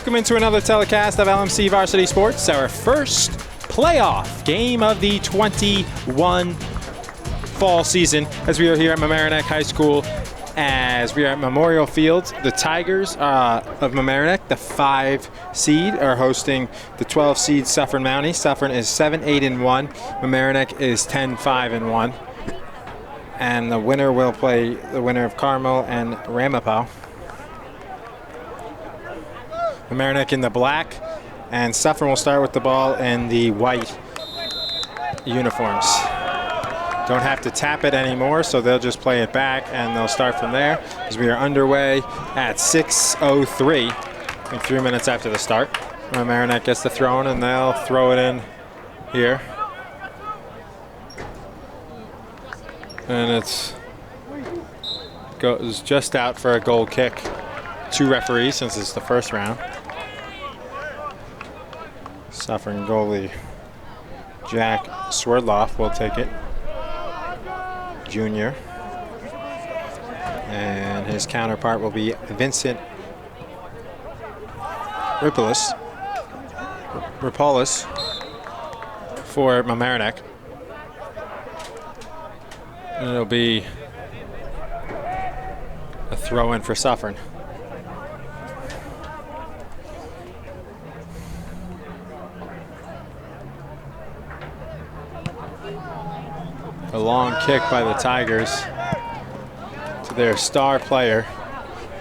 Welcome into another telecast of LMC Varsity Sports, our first playoff game of the 21 fall season, as we are here at Mamaroneck High School, as we are at Memorial Field. The Tigers of Mamaroneck, the 5 seed, are hosting the 12 seed Suffern Mountie. Suffern is 7-8-1. Mamaroneck is 10-5-1. And the winner will play the winner of Carmel and Ramapo. Mamaroneck in the black, and Suffern will start with the ball in the white uniforms. Don't have to tap it anymore, so they'll just play it back, and they'll start from there as we are underway at 6:03, I think 3 minutes after the start. Mamaroneck gets the throw in, and they'll throw it in here. And it goes just out for a goal kick. 2 referees since it's the first round. Suffern goalie Jack Swerdloff will take it, junior. And his counterpart will be Vincent Ripolis for Mamaroneck. And it'll be a throw in for Suffern. A long kick by the Tigers to their star player,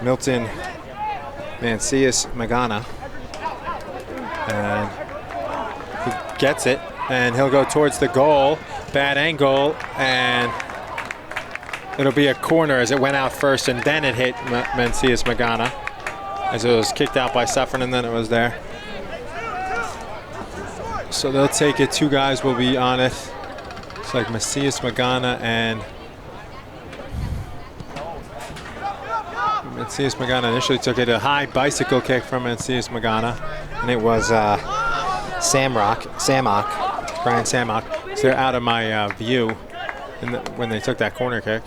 Milton Mancius Magana. And he gets it, and he'll go towards the goal. Bad angle, and it'll be a corner as it went out first, and then it hit Mancius Magana as it was kicked out by Suffern, and then it was there. So they'll take it. 2 guys will be on it. It's like Macias Magana and Macias Magana initially took it, a high bicycle kick from Macias Magana, and it was Brian Samok. So they're out of my view when they took that corner kick.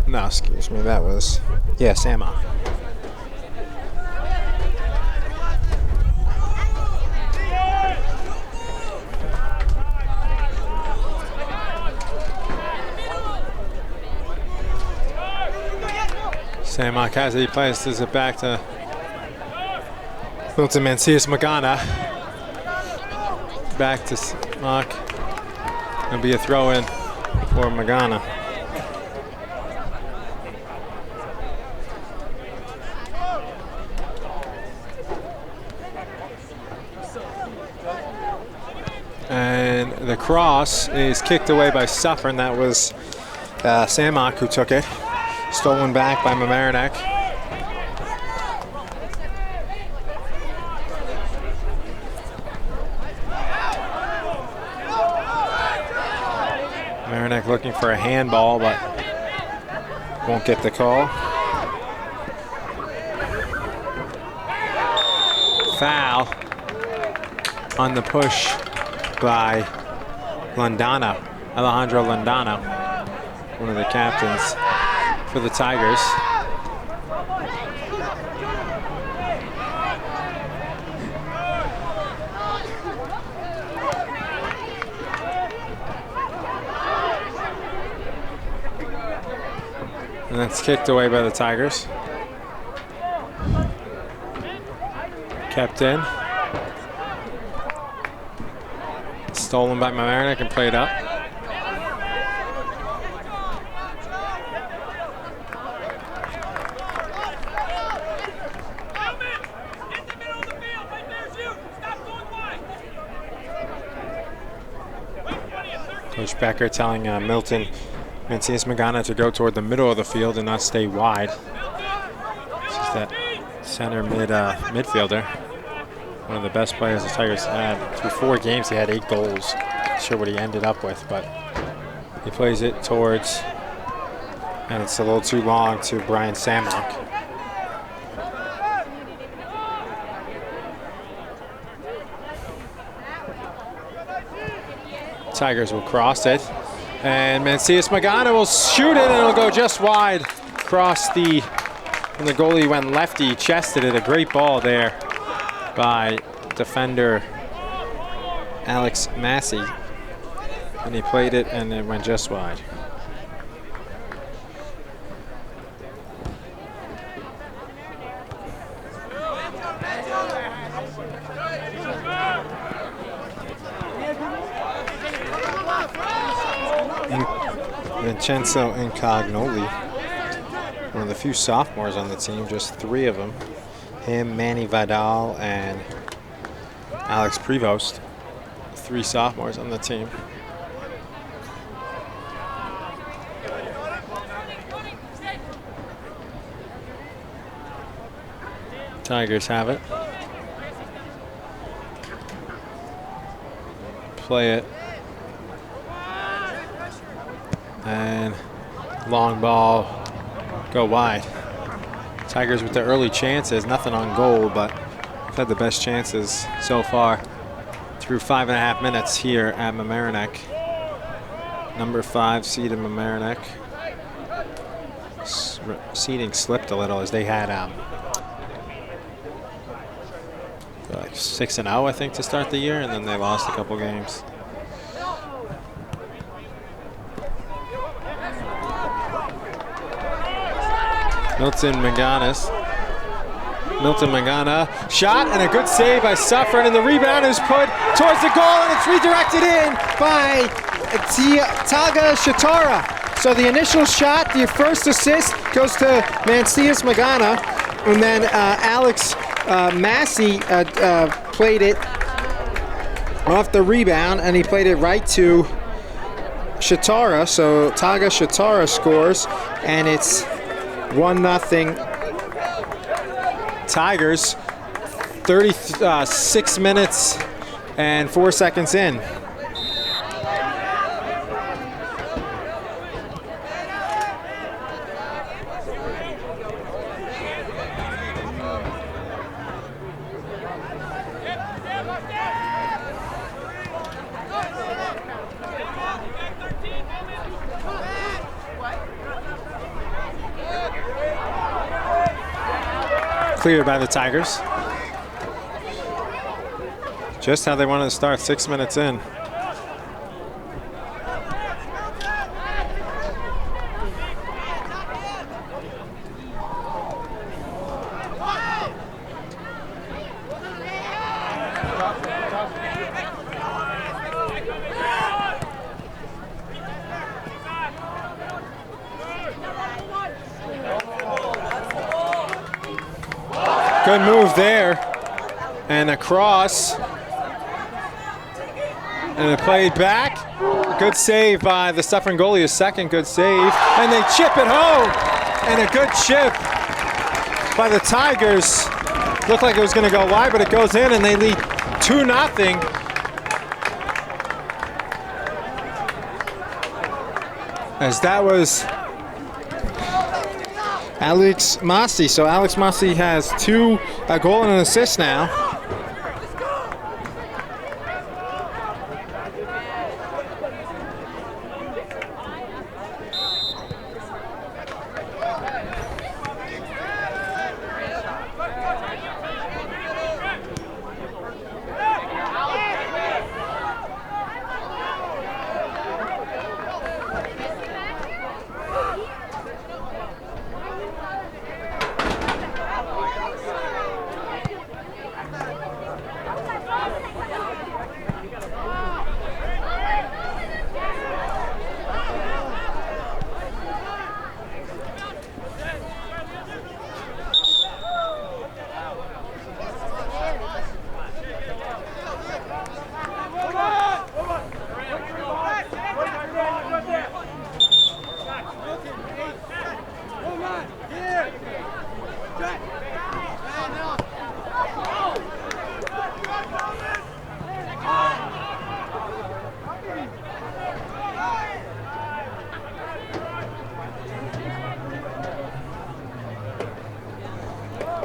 No, excuse me, that was, yeah, Samok. Samok has it, he places it back to Milton Mancias Magana. Back to Samok. It'll be a throw in for Magana. And the cross is kicked away by Suffern. That was Samok who took it. Stolen back by Mamaroneck. Mamaroneck looking for a handball, but won't get the call. Foul on the push by Alejandro Londano, one of the captains for the Tigers. And that's kicked away by the Tigers. Kept in. Stolen by Mamaroneck and played up. Coach Becker telling Milton Mancias Magana to go toward the middle of the field and not stay wide. This is that center midfielder. One of the best players the Tigers had. Through 4 games, he had 8 goals. Not sure what he ended up with, but he plays it towards, and it's a little too long to Brian Samok. Tigers will cross it, and Mancias Magana will shoot it, and it'll go just wide. across the, and the goalie went lefty, chested it. A great ball there by defender Alex Massey. And he played it and it went just wide. Vincenzo Incognoli, one of the few sophomores on the team, just 3 of them. Him, Manny Vidal, and Alex Prevost, 3 sophomores on the team. Tigers have it. Play it. And long ball, go wide. Tigers with the early chances, nothing on goal, but have had the best chances so far through 5.5 minutes here at Mamaroneck. Number 5 seeded Mamaroneck. Seeding slipped a little as they had like 6-0, I think, to start the year, and then they lost a couple games. Milton Magana, shot and a good save by Suffern, and the rebound is put towards the goal and it's redirected in by Taga Shatara. So the initial shot, the first assist goes to Mancias Magana, and then Alex Massey played it off the rebound and he played it right to Shatara. So Taga Shatara scores and it's 1-0 Tigers, 36 minutes and 4 seconds in. Cleared by the Tigers. Just how they wanted to start, 6 minutes in. Good move there, and across, and it played back. Good save by the Suffern goalie, a second good save, and they chip it home, and a good chip by the Tigers. Looked like it was going to go wide, but it goes in, and they lead 2-0. As that was Alex Massey. So Alex Massey has a goal and an assist now.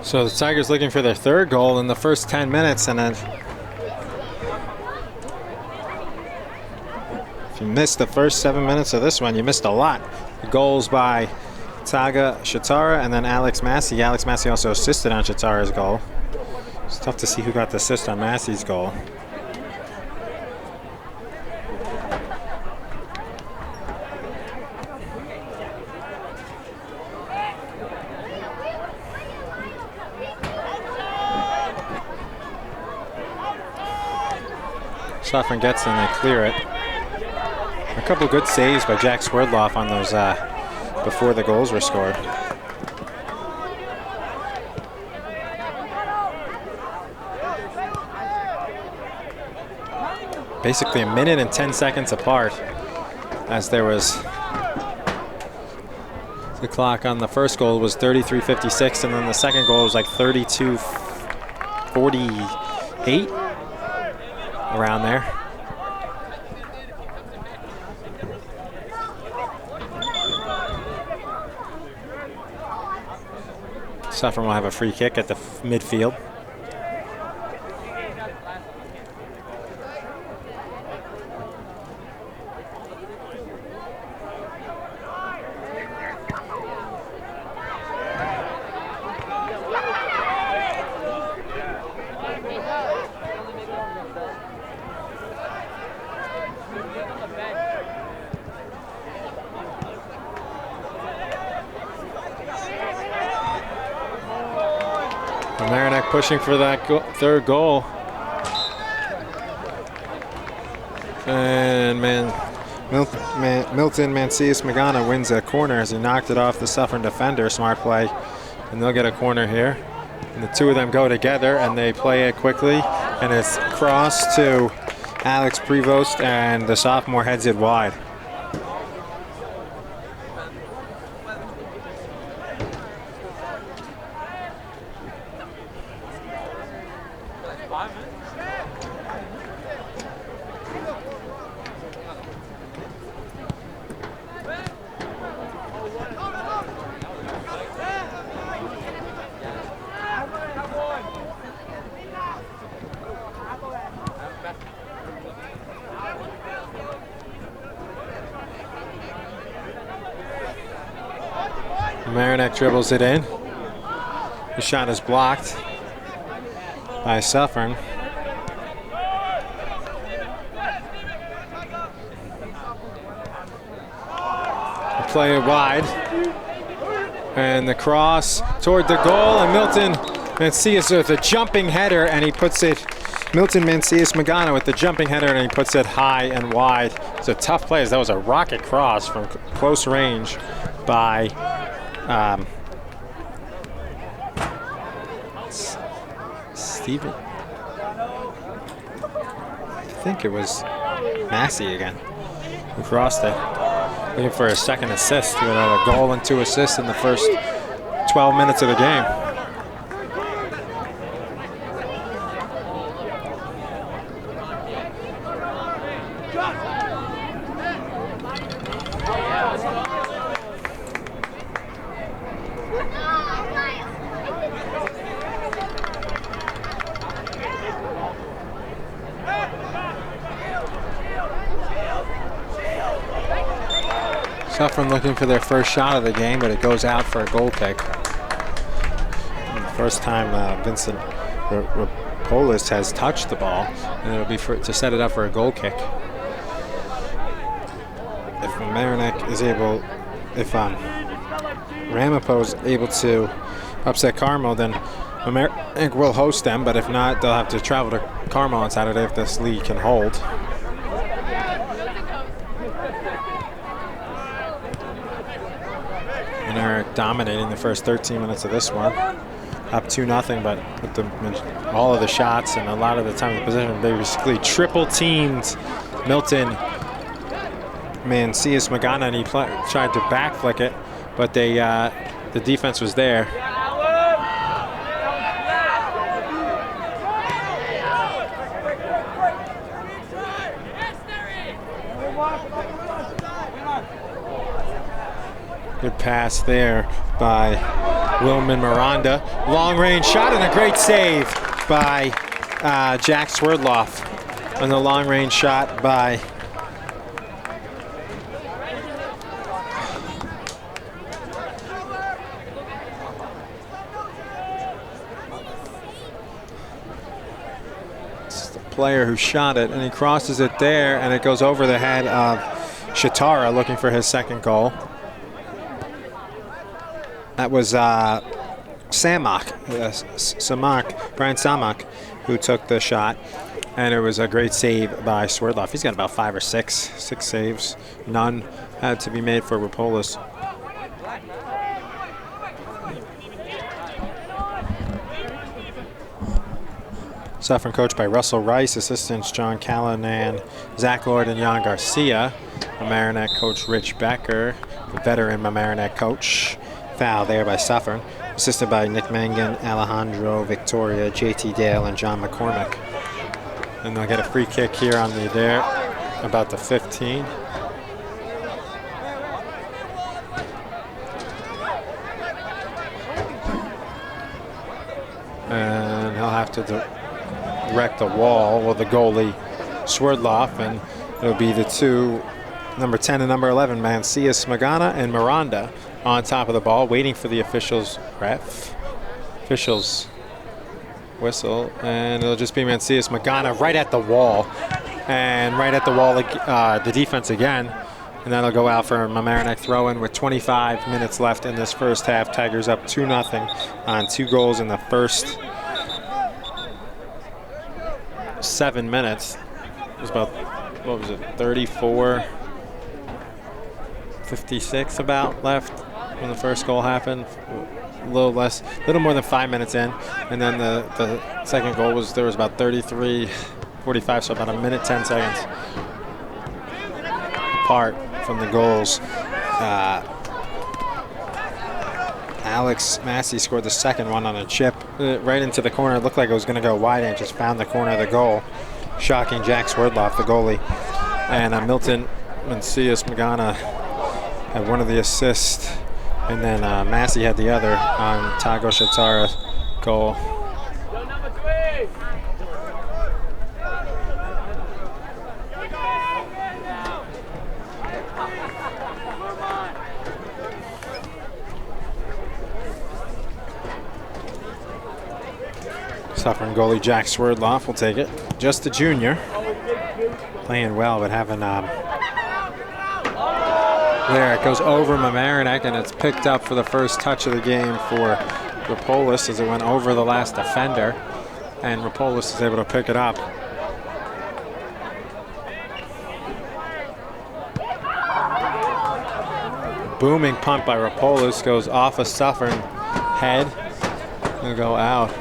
So the Tigers looking for their third goal in the first 10 minutes, and then if you missed the first 7 minutes of this one, you missed a lot. The goals by Taga Shatara, and then Alex Massey. Alex Massey also assisted on Shatara's goal. It's tough to see who got the assist on Massey's goal. Suffern gets in, they clear it. A couple good saves by Jack Swerdloff on those before the goals were scored. Basically a minute and 10 seconds apart, as there was the clock on the first goal was 33:56, and then the second goal was like 32:48, around there. Suffern will have a free kick at the midfield. Mamaroneck pushing for that third goal. And Milton Mancias Magana wins a corner as he knocked it off the Suffern defender. Smart play. And they'll get a corner here. And the two of them go together and they play it quickly. And it's crossed to Alex Prevost, and the sophomore heads it wide. Mamaroneck dribbles it in. The shot is blocked by Suffern. They play it wide. And the cross toward the goal, and Milton Mancias with a jumping header, and he puts it, Milton Mancias Magana with the jumping header, and he puts it high and wide. It's a tough play. That was a rocket cross from close range by Steven. I think it was Massey again who crossed it. Looking for a second assist. We had a goal and 2 assists in the first 12 minutes of the game. Suffern looking for their first shot of the game, but it goes out for a goal kick. And the first time Vincent Rapolis has touched the ball, and it'll be to set it up for a goal kick. If Mamaroneck is able, if Ramapo is able to upset Carmel, then Mamaroneck will host them, but if not, they'll have to travel to Carmel on Saturday if this lead can hold. And they're dominating the first 13 minutes of this one. Up 2-0, but with all of the shots and a lot of the time in the position, they basically triple teamed Milton Mancias Magana, and he tried to back flick it, but the defense was there. Good pass there by Wilman Miranda. Long range shot and a great save by Jack Swerdloff on the long range shot by player who shot it, and he crosses it there, and it goes over the head of Shatara, looking for his second goal. That was Brian Samak, who took the shot, and it was a great save by Swerdloff. He's got about 5 or 6 saves. None had to be made for Rapolis. Suffern coached by Russell Rice, assistants John Callanan, Zach Lord, and Jan Garcia. Mamaroneck coach Rich Becker, the veteran Mamaroneck coach. Foul there by Suffern, assisted by Nick Mangan, Alejandro Victoria, JT Dale, and John McCormick. And they'll get a free kick here on the there, about the 15. And he'll have to direct the wall with the goalie Swerdloff, and it'll be the two, number 10 and number 11, Mancias Magana and Miranda, on top of the ball, waiting for the officials' whistle, and it'll just be Mancias Magana right at the wall, and right at the wall, the defense again, and that'll go out for Mamaroneck throw-in with 25 minutes left in this first half. Tigers up 2-0 on 2 goals in the first 7 minutes. It was about, what was it, 34-56 about left when the first goal happened. A little more than 5 minutes in, and then the second goal was, there was about 33-45, so about 1 minute 10 seconds apart from the goals. Alex Massey scored the second one on a chip right into the corner. It looked like it was going to go wide, and it just found the corner of the goal, shocking Jack Swerdloff, the goalie. And Milton Mancias Magana had one of the assists, and then Massey had the other on Tago Shatara's goal. Suffering goalie Jack Swerdloff will take it. Just a junior. Playing well, but having there, it goes over Mamaroneck, and it's picked up for the first touch of the game for Rapolis as it went over the last defender, and Rapolis is able to pick it up. Booming punt by Rapolis goes off a Suffern head and go out.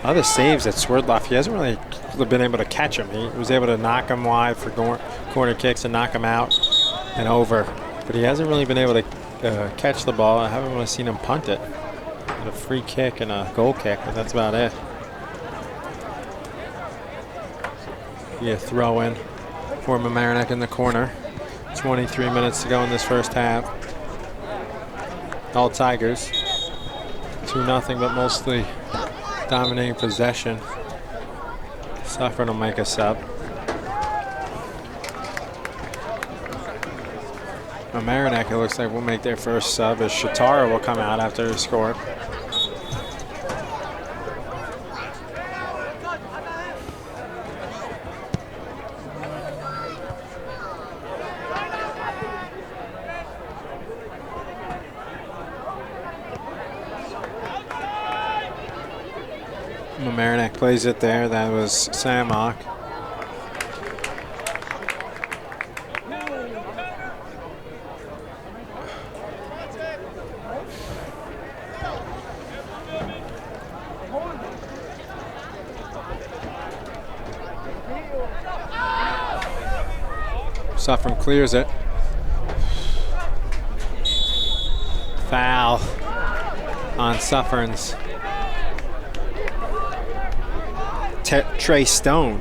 Other saves at Swerdloff, he hasn't really been able to catch him. He was able to knock him wide for corner kicks and knock him out and over. But he hasn't really been able to catch the ball. I haven't really seen him punt it. A free kick and a goal kick, but that's about it. Yeah, throw in for Mamaroneck in the corner. 23 minutes to go in this first half. All Tigers. 2-0, but mostly dominating possession. Suffern will make a sub. Mamaroneck, it looks like, will make their first sub as Shatara will come out after he scored. Mamaroneck plays it there. That was Samak. Suffern clears it. Foul on Suffern's Trey Stone.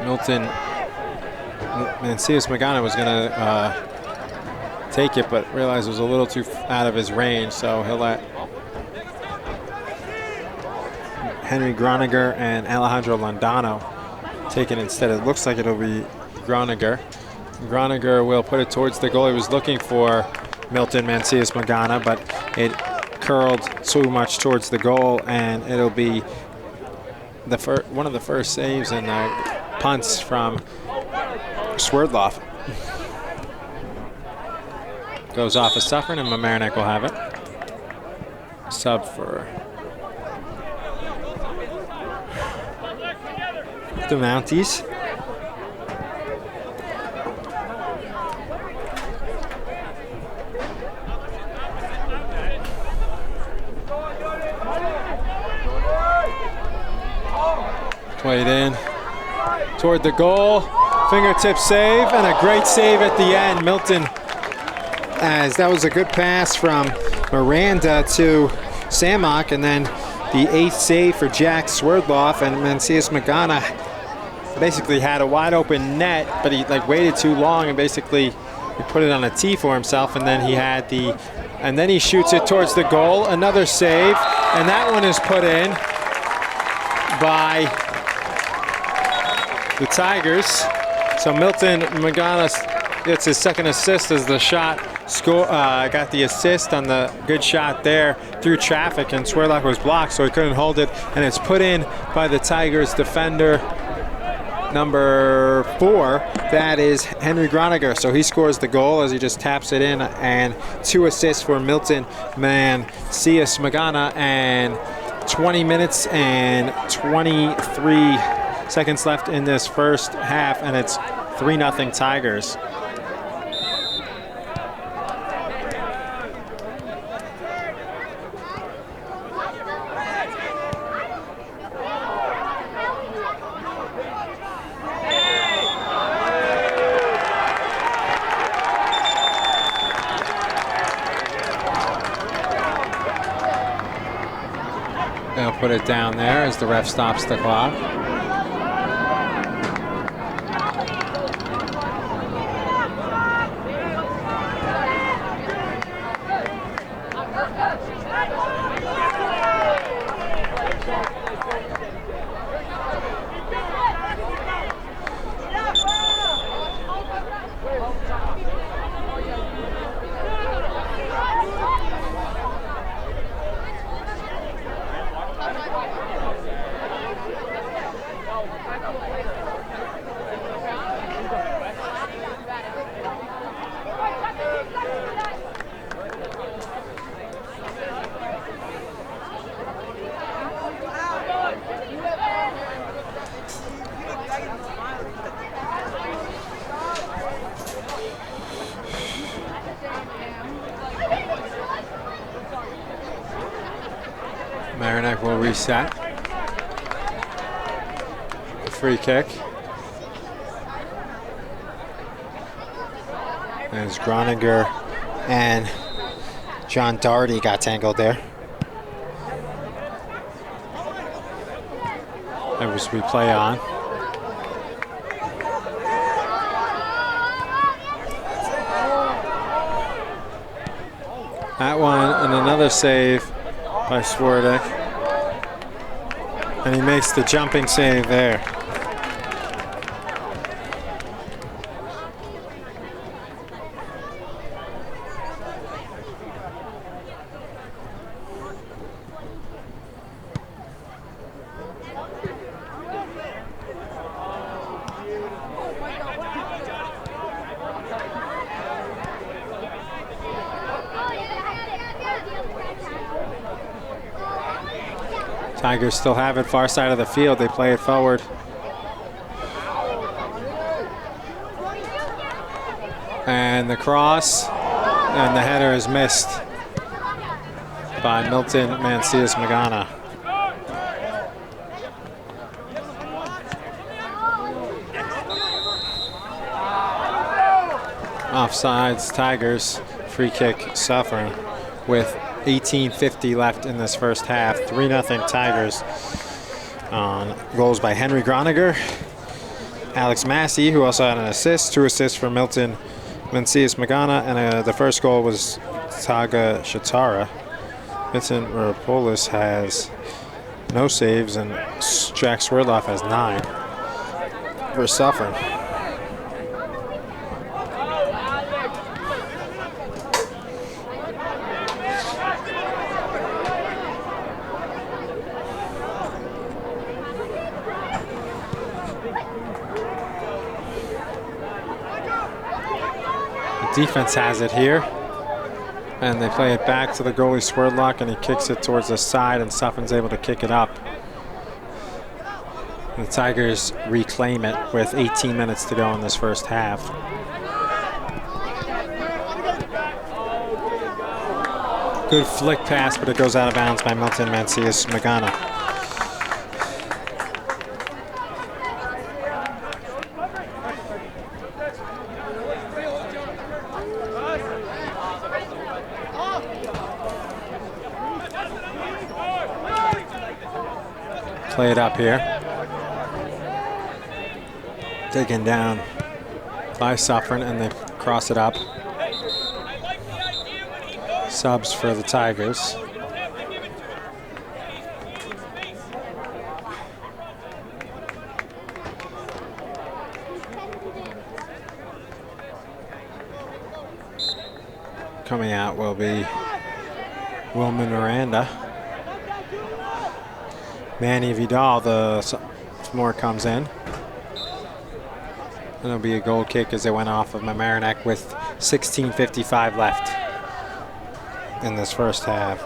Milton Mancias Magana was going to take it, but realized it was a little too out of his range, so he'll let Henry Groniger and Alejandro Landano take it instead. It looks like it'll be Groniger. Groniger will put it towards the goal. He was looking for Milton Mancias Magana, but it curled so much towards the goal, and it'll be one of the first saves and punts from Swerdloff. Goes off of Suffern, and Mamaroneck will have it. Sub for the Mounties. Played in toward the goal. Fingertip save, and a great save at the end. Milton, as that was a good pass from Miranda to Samok, and then the 8th save for Jack Swerdloff, and Mancias Magana basically had a wide open net, but he waited too long and basically he put it on a tee for himself, and then he shoots it towards the goal. Another save, and that one is put in by the Tigers. So Milton Magana gets his second assist as the shot got the assist on the good shot there through traffic, and Swerdloff was blocked, so he couldn't hold it, and it's put in by the Tigers defender number 4. That is Henry Groniger. So he scores the goal as he just taps it in, and 2 assists for Milton Mancias Magana, and 20 minutes and 23 seconds left in this first half, and it's 3-0 Tigers. They'll put it down there as the ref stops the clock. Mamaroneck will reset. The free kick. As Groniger and John Doherty got tangled there. That was replay on. That one, and another save by Swerdloff, and he makes the jumping save there. Tigers still have it far side of the field. They play it forward. And the cross, and the header is missed by Milton Mancias Magana. Offsides, Tigers, free kick, Suffern, with 18:50 left in this first half. 3-0 Tigers on goals by Henry Groniger, Alex Massey, who also had an assist, 2 assists for Milton Mancias Magana, and the first goal was Taga Shatara. Vincent Rapolis has no saves, and Jack Swerdloff has 9 for Suffern. defense has it here. And they play it back to the goalie Swerdlock, and he kicks it towards the side, and Suffern's able to kick it up. The Tigers reclaim it with 18 minutes to go in this first half. Good flick pass, but it goes out of bounds by Milton Mancias-Magana. Play it up here. Taken down by Suffern, and they cross it up. Subs for the Tigers. Coming out will be Wilman Miranda. Manny Vidal, the sophomore, comes in. And it'll be a goal kick as they went off of Mamaroneck with 16:55 left in this first half.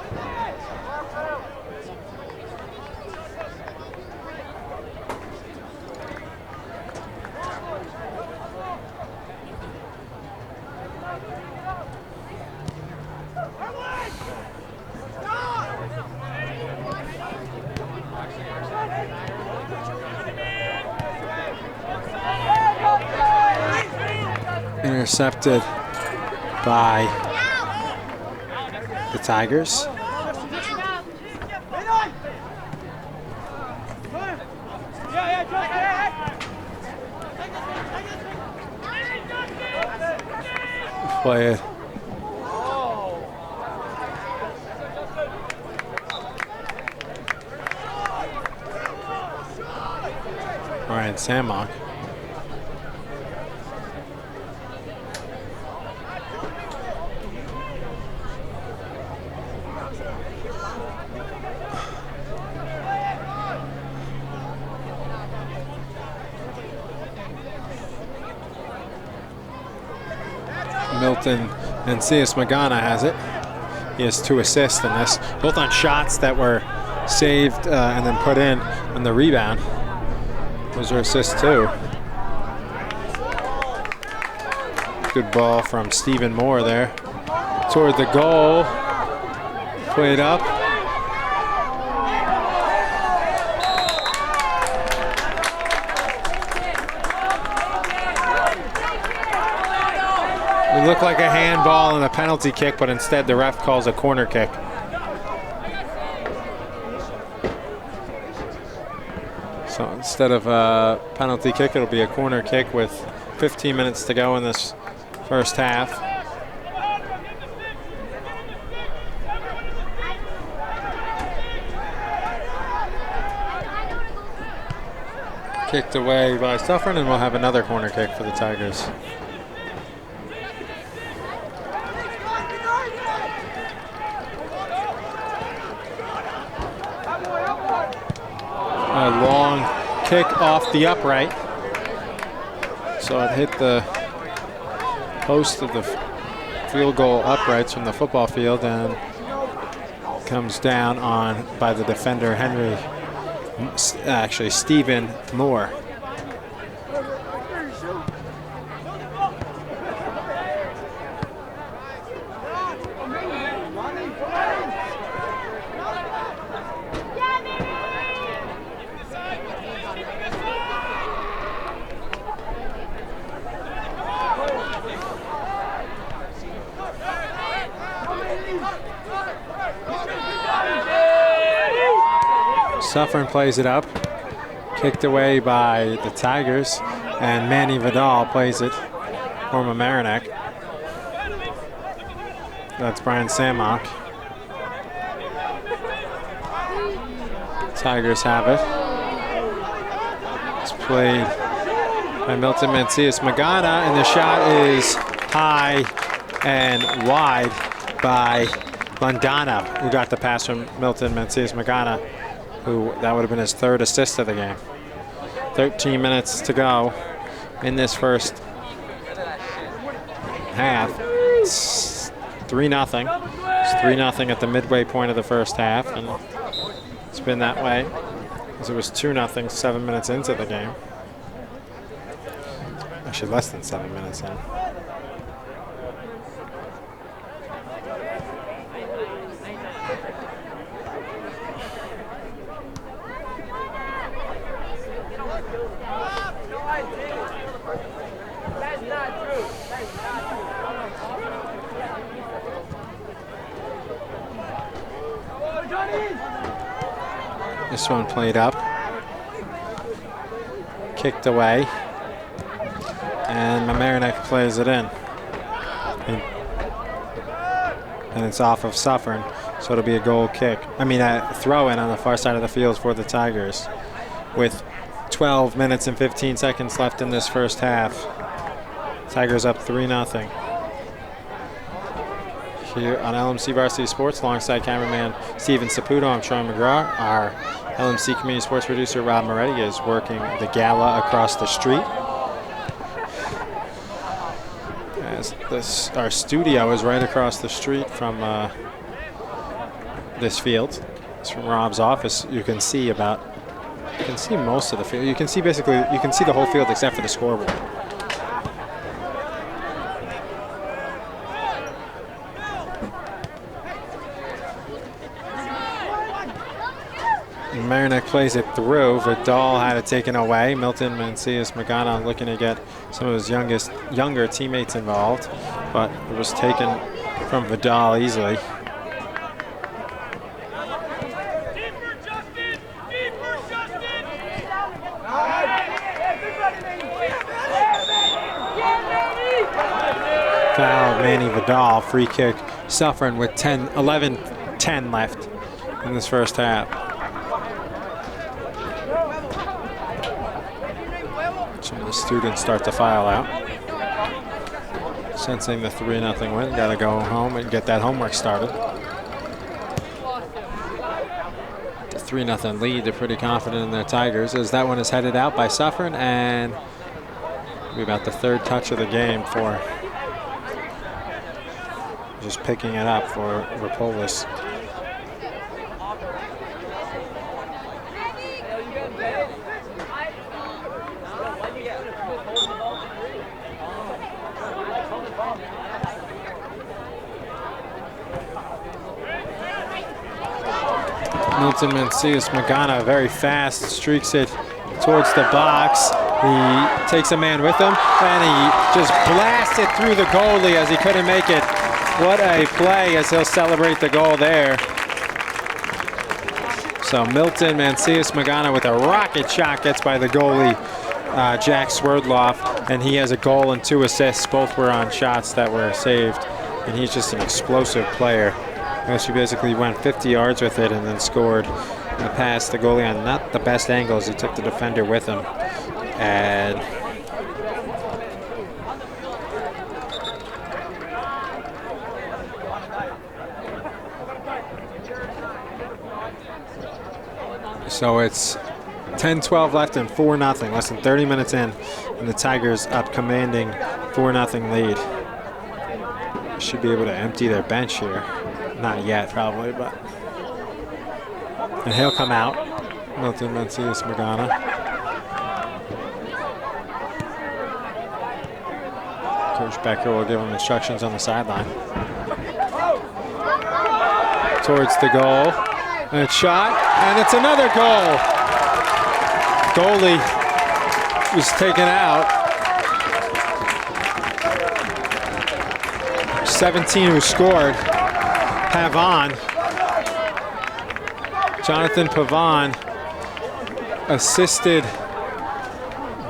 Intercepted by the Tigers. Play it. Ryan Sammock. Milton Mancias-Magana has it. He has 2 assists in this, both on shots that were saved and then put in on the rebound. Those are assists too. Good ball from Stephen Moore there toward the goal. Played up. It looked like a handball and a penalty kick, but instead the ref calls a corner kick. So instead of a penalty kick, it'll be a corner kick with 15 minutes to go in this first half. Kicked away by Suffern, and we'll have another corner kick for the Tigers. A long kick off the upright. So it hit the post of the field goal uprights from the football field and comes down on by the defender Stephen Moore. Suffern plays it up, kicked away by the Tigers, and Manny Vidal plays it for Mamaroneck. That's Brian Sammock. Tigers have it. It's played by Milton Mancias-Magana, and the shot is high and wide by Bandana, who got the pass from Milton Mancias-Magana, who that would have been his 3rd assist of the game. 13 minutes to go in this first half. It's 3-0. It's 3-0 at the midway point of the first half, and it's been that way as it was 2-0 7 minutes into the game. Actually, less than 7 minutes in. This one played up, kicked away, and Mamaroneck plays it in. And it's off of Suffern, so it'll be a goal kick. I mean, a throw-in on the far side of the field for the Tigers with 12 minutes and 15 seconds left in this first half. Tigers up 3-0. Here on LMC Varsity Sports, alongside cameraman Steven Saputo, I'm Sean McGraw. Our LMC community sports producer Rob Moretti is working the gala across the street. As our studio is right across the street from this field. It's from Rob's office. You can see most of the field. You can see the whole field except for the scoreboard. Mamaroneck plays it through. Vidal had it taken away. Milton Mancias-Magana looking to get some of his younger teammates involved, but it was taken from Vidal easily. Foul, Manny Vidal, free kick. Suffern with 11-10 left in this first half. Some of the students start to file out. Sensing the 3-0 win, gotta go home and get that homework started. The 3-0 lead, they're pretty confident in their Tigers, as that one is headed out by Suffern, and it'll be about the third touch of the game for just picking it up for Rapolis. Milton Mancias-Magana very fast, streaks it towards the box. He takes a man with him, and he just blasts it through the goalie as he couldn't make it. What a play as he'll celebrate the goal there. So Milton Mancias-Magana with a rocket shot gets by the goalie, Jack Swerdloff, and he has a goal and 2 assists. Both were on shots that were saved, and he's just an explosive player. She basically went 50 yards with it and then scored the pass. The goalie on not the best angles. He took the defender with him. And so it's 10-12 left and 4-0. Less than 30 minutes in, and the Tigers up commanding 4-0 lead. Should be able to empty their bench here. Not yet, probably, but. And he'll come out, Milton Mancias-Magana. Coach Becker will give him instructions on the sideline. Towards the goal, and it's shot, and it's another goal. Goalie was taken out. 17 who scored. Pavon, Jonathan Pavon, assisted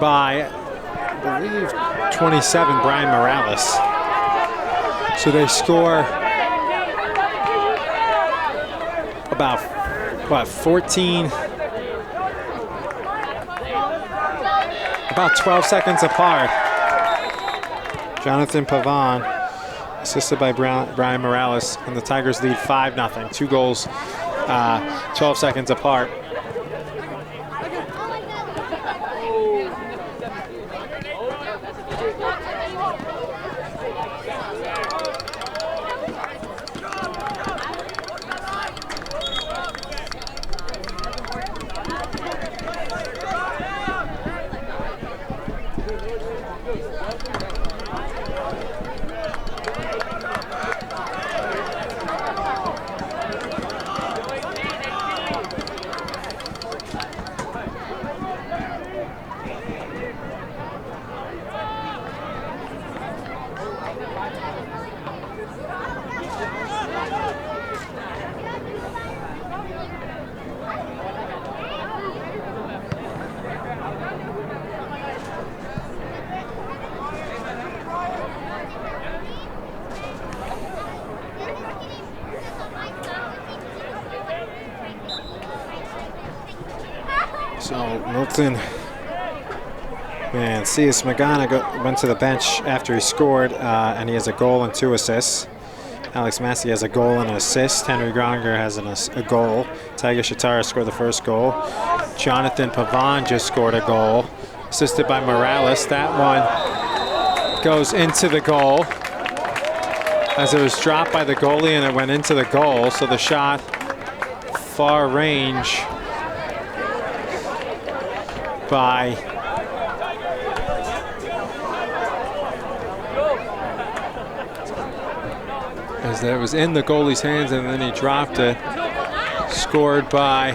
by, I believe, 27, Brian Morales. So they score about, what, 14, about 12 seconds apart. Jonathan Pavon, assisted by Brian Morales, and the Tigers lead 5-0. 2 goals, 12 seconds apart. So Milton and C.S. Magana went to the bench after he scored, and he has a goal and 2 assists. Alex Massey has a goal and an assist. Henry Groninger has a goal. Tiger Shatara scored the first goal. Jonathan Pavon just scored a goal, assisted by Morales. That one goes into the goal as it was dropped by the goalie and it went into the goal. So the shot, far range by as that was in the goalie's hands and then he dropped it. Scored by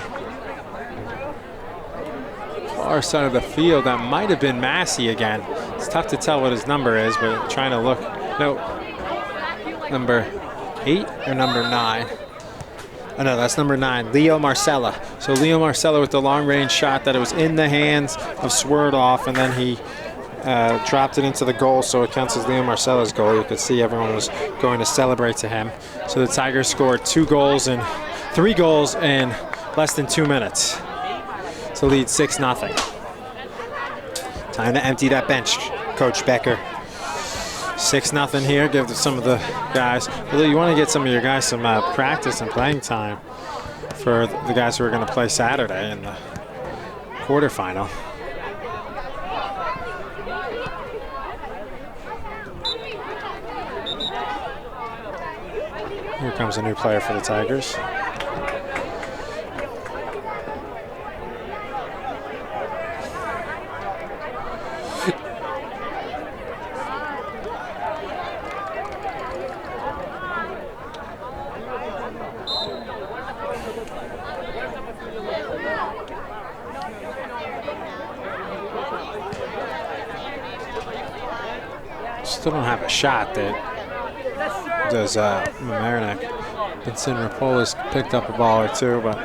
far side of the field. That might have been Massey again. It's tough to tell what his number is, but trying to look. No, number 8 or number 9? Oh no, that's number 9, Leo Marcella. So Leo Marcella with the long range shot that it was in the hands of Swerdloff, and then he dropped it into the goal, so it counts as Leo Marcella's goal. You could see everyone was going to celebrate to him. So the Tigers scored 3 goals in less than 2 minutes to lead 6-0. Time to empty that bench, Coach Becker. 6-0 here. Give some of the guys. You want to get some of your guys some practice and playing time for the guys who are going to play Saturday in the quarterfinal. Here comes a new player for the Tigers. Still don't have a shot that does Mamaroneck. Vincent Rapolas picked up a ball or two, but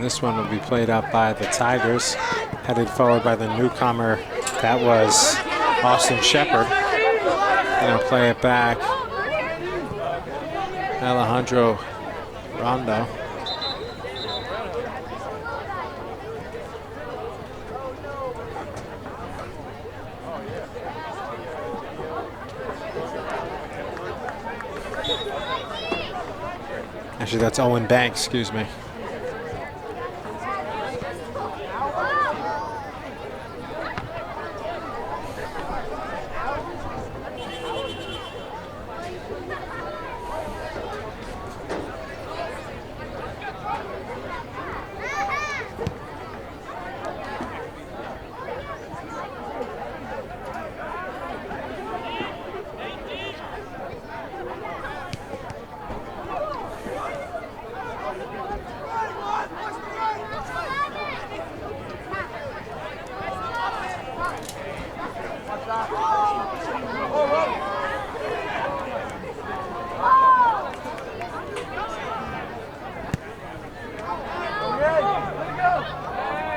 this one will be played up by the Tigers, headed forward by the newcomer. That was Austin Shepard. Gonna play it back. Alejandro Rondo. Actually, that's Owen Banks, excuse me.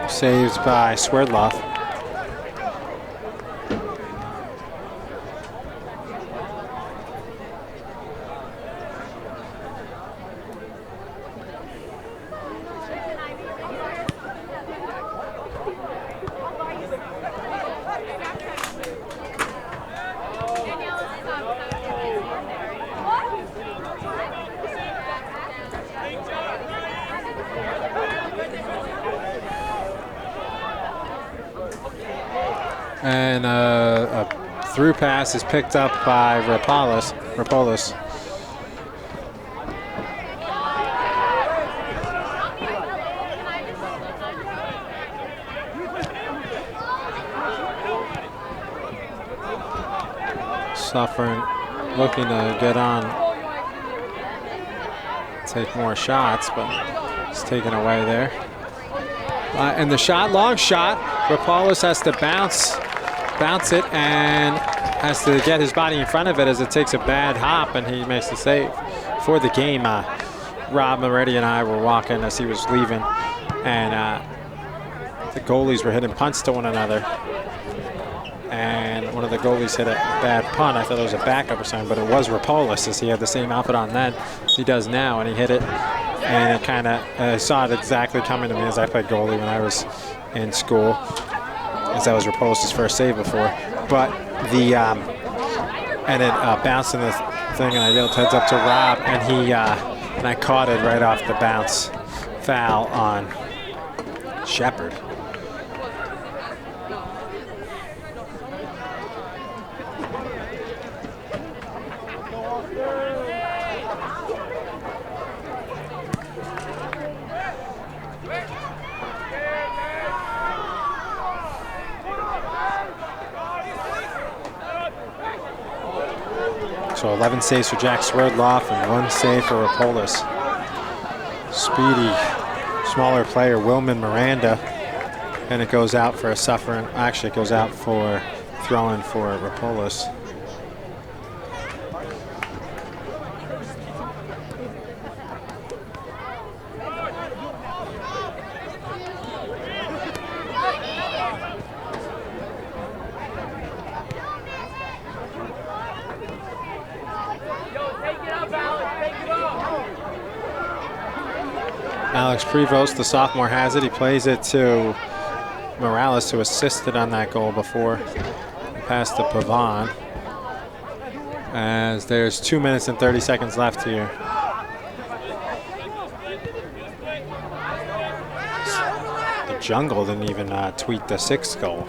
Saved by Swerdloff. And a through pass is picked up by Rapolas. Suffern looking to get on, take more shots, but it's taken away there. And the shot, long shot, Rapolas has to bounce bounce it and has to get his body in front of it as it takes a bad hop, and he makes the save for the game. Rob Moretti and I were walking as he was leaving, and the goalies were hitting punts to one another. And one of the goalies hit a bad punt. I thought it was a backup or something, but it was Rapolis, as he had the same outfit on then as he does now, and he hit it. And it kind of saw it exactly coming to me as I played goalie when I was in school, as that was Rapolis' first save before. But the and it bounced in the thing, and I yelled heads up to Rob, and he and I caught it right off the bounce. Foul on Shepard. So 11 saves for Jack Swerdloff and 1 save for Rapolis. Speedy, smaller player, Wilman Miranda, and it goes out for a Suffern. Actually, it goes out for throwing for Rapolis. Alex Prevost, the sophomore, has it. He plays it to Morales, who assisted on that goal before. Pass to Pavon. As there's 2 minutes and 30 seconds left here. The Jungle didn't even tweet the 6th goal.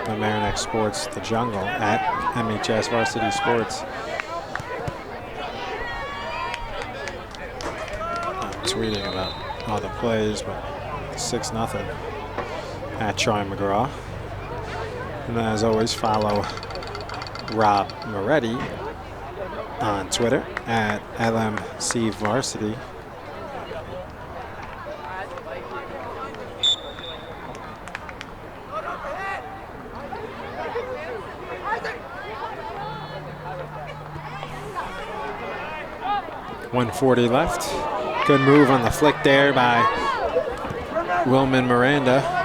Mamaroneck Sports, the Jungle, at MHS Varsity Sports. Tweeting about all the plays, but 6-0 at Troy McGraw. And as always, follow Rob Moretti on Twitter at LMC Varsity. .140 left. Good move on the flick there by Wilman Miranda.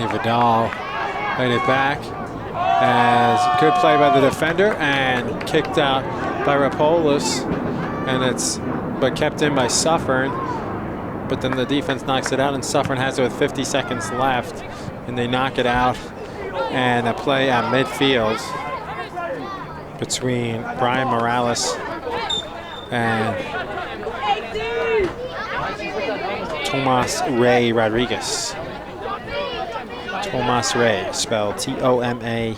Vidal played it back as good play by the defender and kicked out by Rapolis, and but kept in by Suffern, but then the defense knocks it out, and Suffern has it with 50 seconds left, and they knock it out, and a play at midfield between Brian Morales and Tomas Ray Rodriguez. Tomas Ray, spelled Tomasray,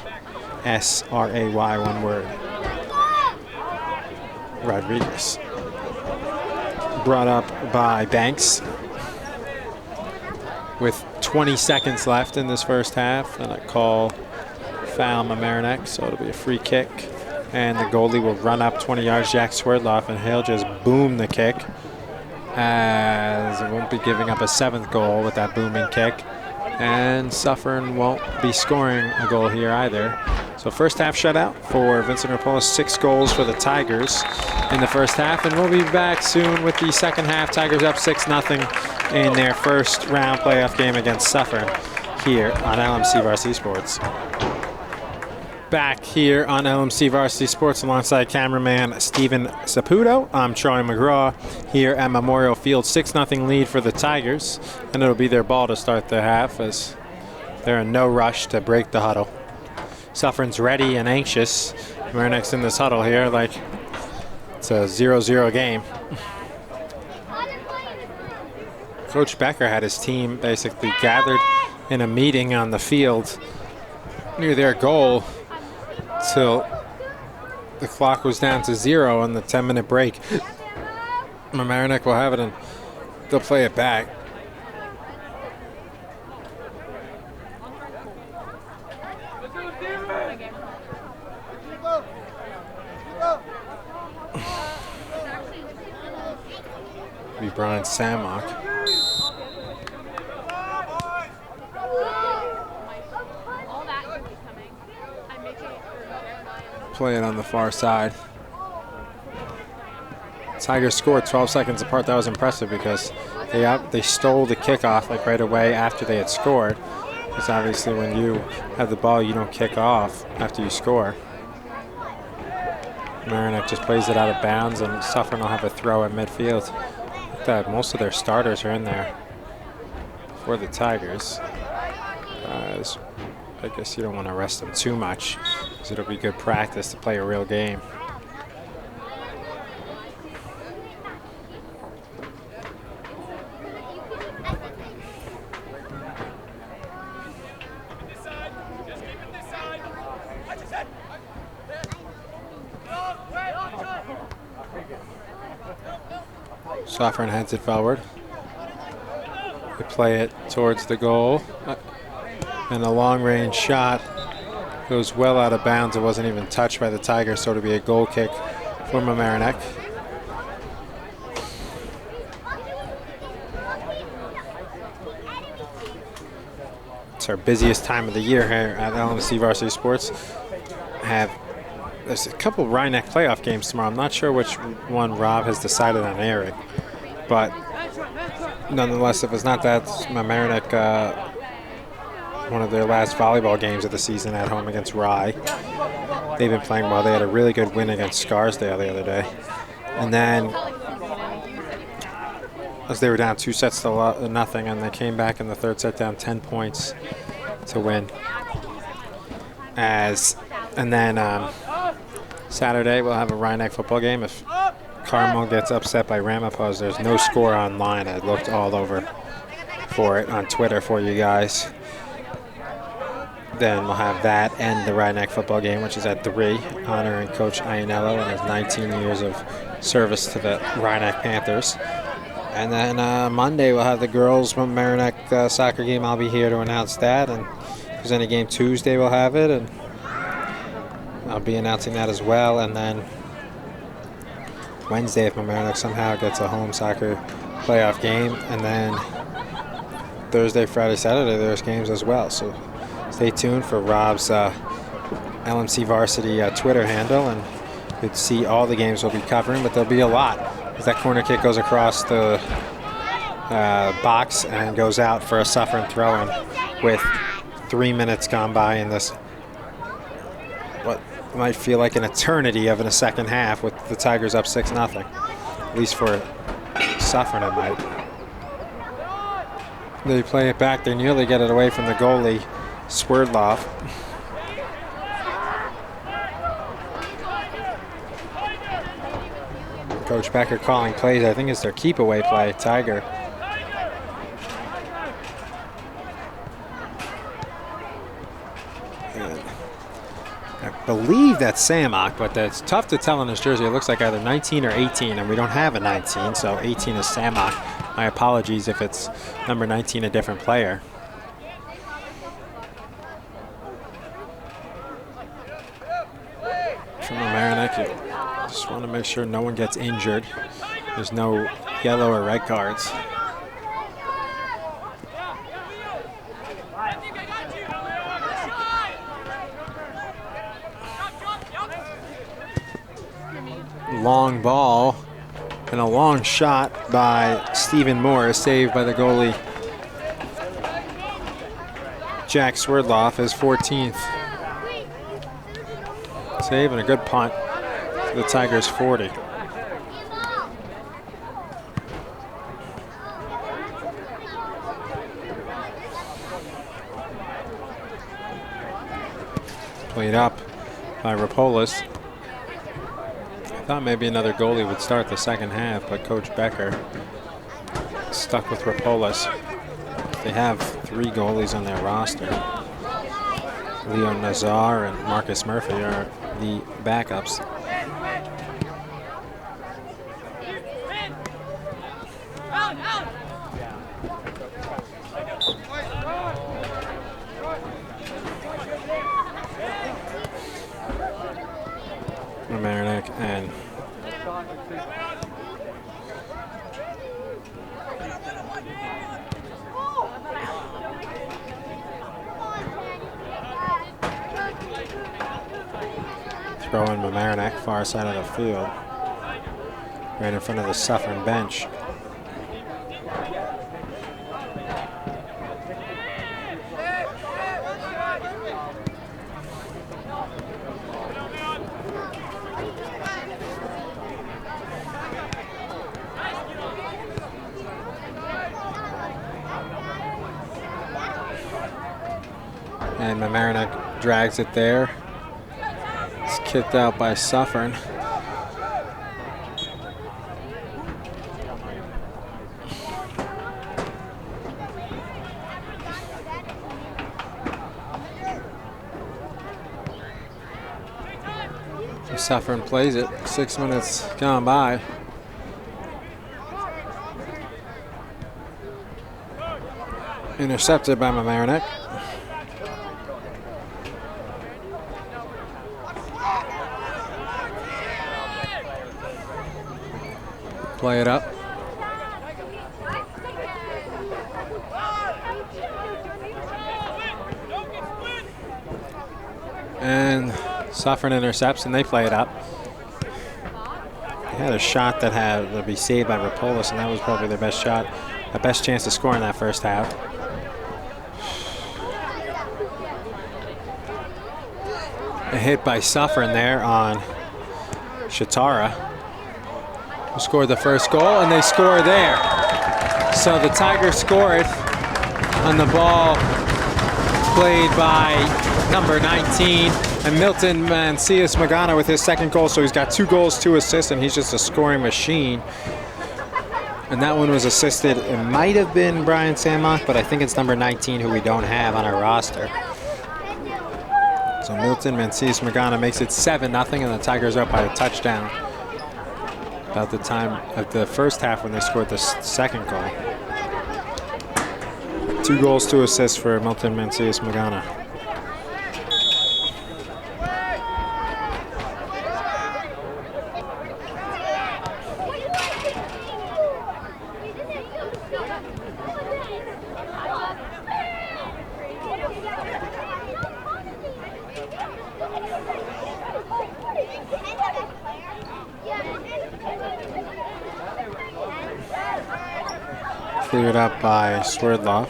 one word. Rodriguez. Brought up by Banks with 20 seconds left in this first half, and a call foul Mamaroneck, so it'll be a free kick. And the goalie will run up 20 yards, Jack Swerdloff, and he'll just boom the kick, as it won't be giving up a 7th goal with that booming kick. And Suffern won't be scoring a goal here either. So first half shutout for Vincent Rapolis, 6 goals for the Tigers in the first half. And we'll be back soon with the second half. Tigers up 6-0 in their first round playoff game against Suffern here on LMC Varsity Sports. Back here on LMC Varsity Sports alongside cameraman Steven Saputo. I'm Troy McGraw here at Memorial Field. 6-0 lead for the Tigers, and it'll be their ball to start the half as they're in no rush to break the huddle. Suffern's ready and anxious. We're next in this huddle here like it's a 0-0 game. Coach Becker had his team basically gathered in a meeting on the field near their goal till the clock was down to 0 on the 10-minute break. Mamaroneck will have it, and they'll play it back. Be Brian Sammock. Play it on the far side. Tigers scored 12 seconds apart. That was impressive because they stole the kickoff like right away after they had scored. Because obviously when you have the ball, you don't kick off after you score. Mamaroneck just plays it out of bounds, and Suffern will have a throw at midfield. That most of their starters are in there for the Tigers. I guess you don't want to rest them too much, because it'll be good practice to play a real game. Suffern heads it forward. They play it towards the goal. And a long-range shot goes well out of bounds. It wasn't even touched by the Tigers, so it'll be a goal kick for Mamaroneck. It's our busiest time of the year here at LMC Varsity Sports. There's a couple of Rhinebeck playoff games tomorrow. I'm not sure which one Rob has decided on airing, but nonetheless, if it's not that, Mamaroneck, one of their last volleyball games of the season at home against Rye. They've been playing well. They had a really good win against Scarsdale the other day. And then, as they were down 2 sets to nothing, and they came back in the third set down 10 points to win. And then Saturday we'll have a Rhinebeck football game. If Carmel gets upset by Ramapos, there's no score online. I looked all over for it on Twitter for you guys. Then we'll have that and the Rhinebeck football game, which is at 3, honoring Coach Iannello and his 19 years of service to the Rhinebeck Panthers. And then Monday we'll have the girls Mamaroneck soccer game. I'll be here to announce that. And if there's any game Tuesday, we'll have it. And I'll be announcing that as well. And then Wednesday, if Mamaroneck somehow gets a home soccer playoff game. And then Thursday, Friday, Saturday, there's games as well. So stay tuned for Rob's LMC Varsity Twitter handle, and you'll see all the games we'll be covering, but there'll be a lot. As that corner kick goes across the box and goes out for a Suffern throw-in with 3 minutes gone by in this, what might feel like an eternity of in a second half with the Tigers up 6-0. At least for Suffern it might. They play it back. They nearly get it away from the goalie, Swerdloff. Coach Becker calling plays. I think it's their keep-away play, Tiger. And I believe that's Sammock, but that's tough to tell on his jersey. It looks like either 19 or 18, and we don't have a 19, so 18 is Sammock. My apologies if it's number 19, a different player. From Mamaroneck, you just want to make sure no one gets injured. There's no yellow or red cards. Long ball and a long shot by Stephen Moore, saved by the goalie Jack Swerdloff, his 14th save, and a good punt to the Tigers' 40. Played up by Rapolis. I thought maybe another goalie would start the second half, but Coach Becker stuck with Rapolis. They have 3 goalies on their roster. Leo Nazar and Marcus Murphy are the backups. Mamaroneck and throwing Mamaroneck far side of the field, right in front of the Suffern bench. And Mamaroneck drags it there. It's kicked out by Suffern. Suffern plays it. 6 minutes gone by. Intercepted by Mamaroneck. Play it up. And Suffern intercepts and they play it up. They had a shot that had to be saved by Rapolis, and that was probably their best shot, the best chance to score in that first half. A hit by Suffern there on Shatara, who scored the first goal, and they score there. So the Tigers scored on the ball played by number 19, and Milton Mancias Magana with his second goal. So he's got 2 goals, 2 assists, and he's just a scoring machine. And that one was assisted. It might have been Brian Sandmock, but I think it's number 19 who we don't have on our roster. So Milton Mancias Magana makes it 7-0, and the Tigers are up by a touchdown. About the time of the first half when they scored the second goal. 2 goals, 2 assists for Milton Mancias Magana. Cleared up by Swerdloff.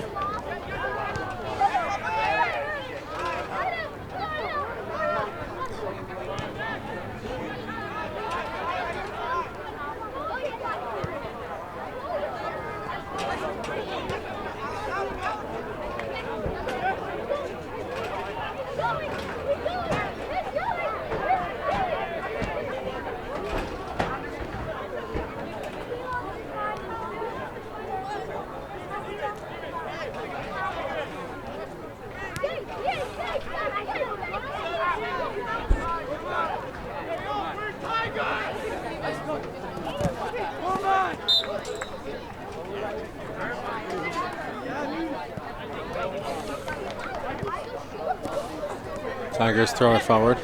Tigers throw it forward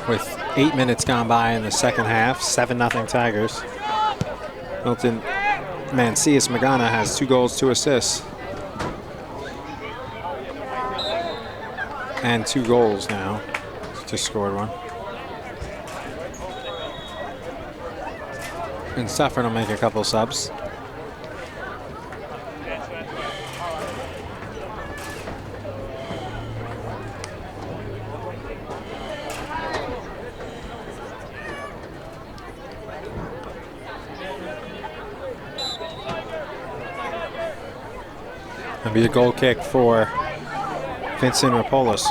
with 8 minutes gone by in the second half. 7-0 Tigers. Milton Mancias Magana has 2 goals, 2 assists. And 2 goals now. Just scored one. And Suffern will make a couple subs. That'll be a goal kick for Vincent Rapolis.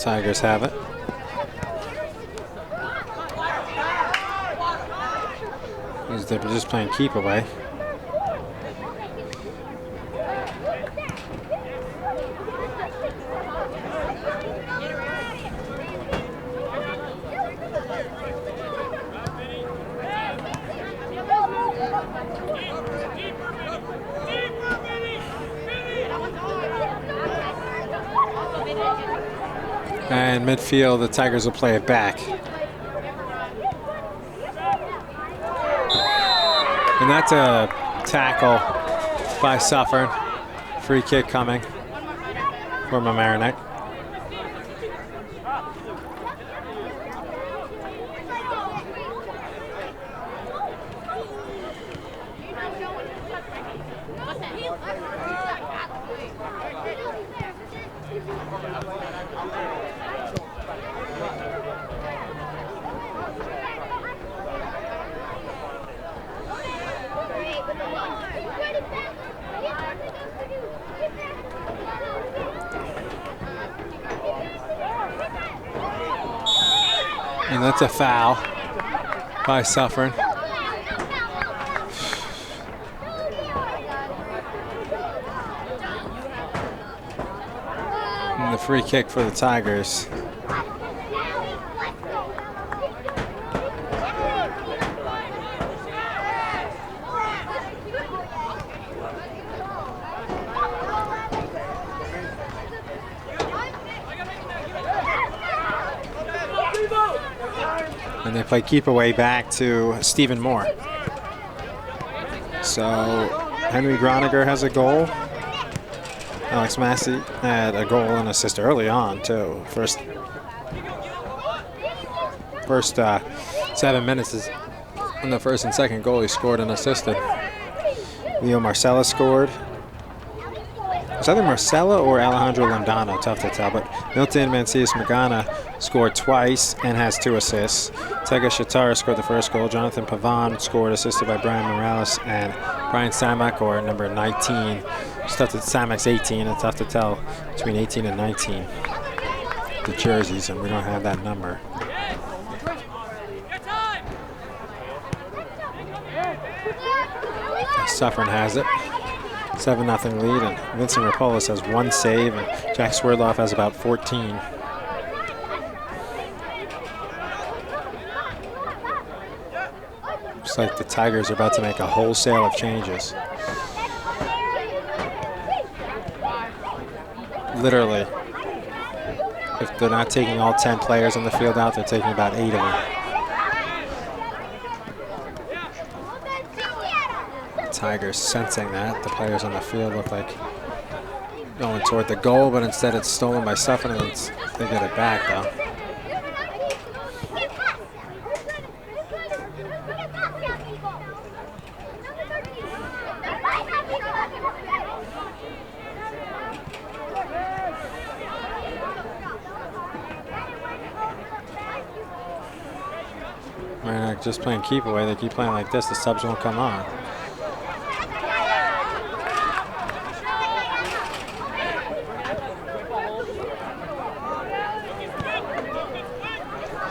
Tigers have it. They're just playing keep away. And midfield, the Tigers will play it back. And that's a tackle by Suffern. Free kick coming for Mamaroneck. And that's a foul by Suffern. And the free kick for the Tigers. And they play keep away back to Stephen Moore. So Henry Groniger has a goal. Alex Massey had a goal and assist early on too. First 7 minutes is in the first and second goal he scored and assisted. Leo Marcella scored. It's either Marcella or Alejandro Londano, tough to tell, but Milton Mancias Magana scored twice and has 2 assists. Tega Shatara scored the first goal. Jonathan Pavan scored, assisted by Brian Morales, and Brian Samak, or number 19. It's tough to, Samak's 18, it's tough to tell between 18 and 19. The jerseys, and we don't have that number. Suffern has it. 7-0 lead, and Vincent Rapolis has 1 save, and Jack Swerdloff has about 14. Looks like the Tigers are about to make a wholesale of changes. Literally, if they're not taking all 10 players on the field out, they're taking about 8 of them. Tigers sensing that. The players on the field look like going toward the goal, but instead it's stolen by Suffern, and they get it back though. Mamaroneck just playing keep away. They keep playing like this, the subs won't come on.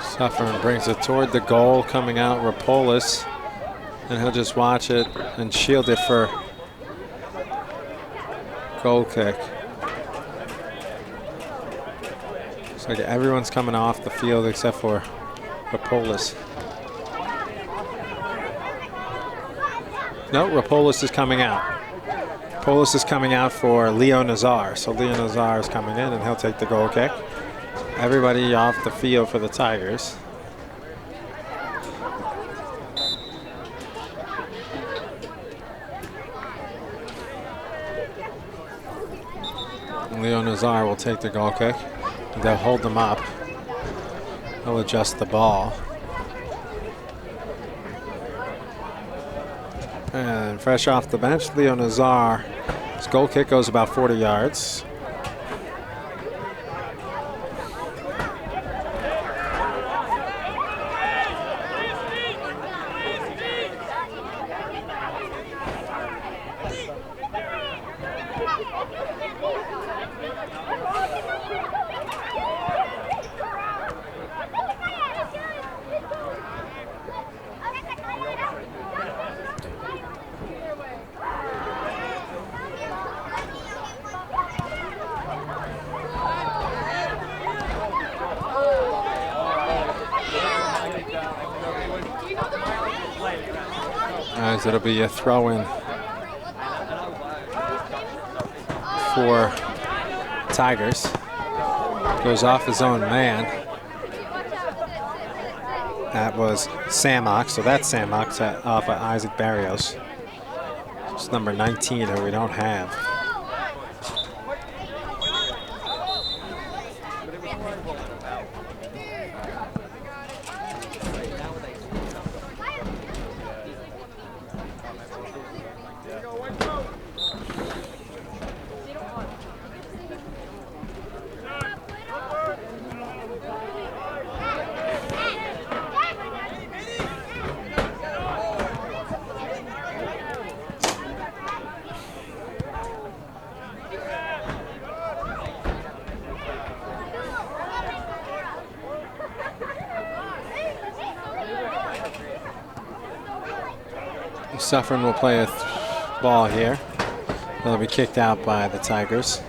Suffern brings it toward the goal, coming out Rapolis, and he'll just watch it and shield it for goal kick. Looks like everyone's coming off the field except for Rapolis. No, Rapolis is coming out. Rapolis is coming out for Leo Nazar. So Leo Nazar is coming in and he'll take the goal kick. Everybody off the field for the Tigers. Leo Nazar will take the goal kick. They'll hold them up. They'll adjust the ball. And fresh off the bench, Leo Nazar. His goal kick goes about 40 yards. As it'll be a throw-in for Tigers. Goes off his own man. That was Samok, so that's Samok off of Isaac Barrios. It's number 19 who we don't have. Suffern will play a ball here. They'll be kicked out by the Tigers.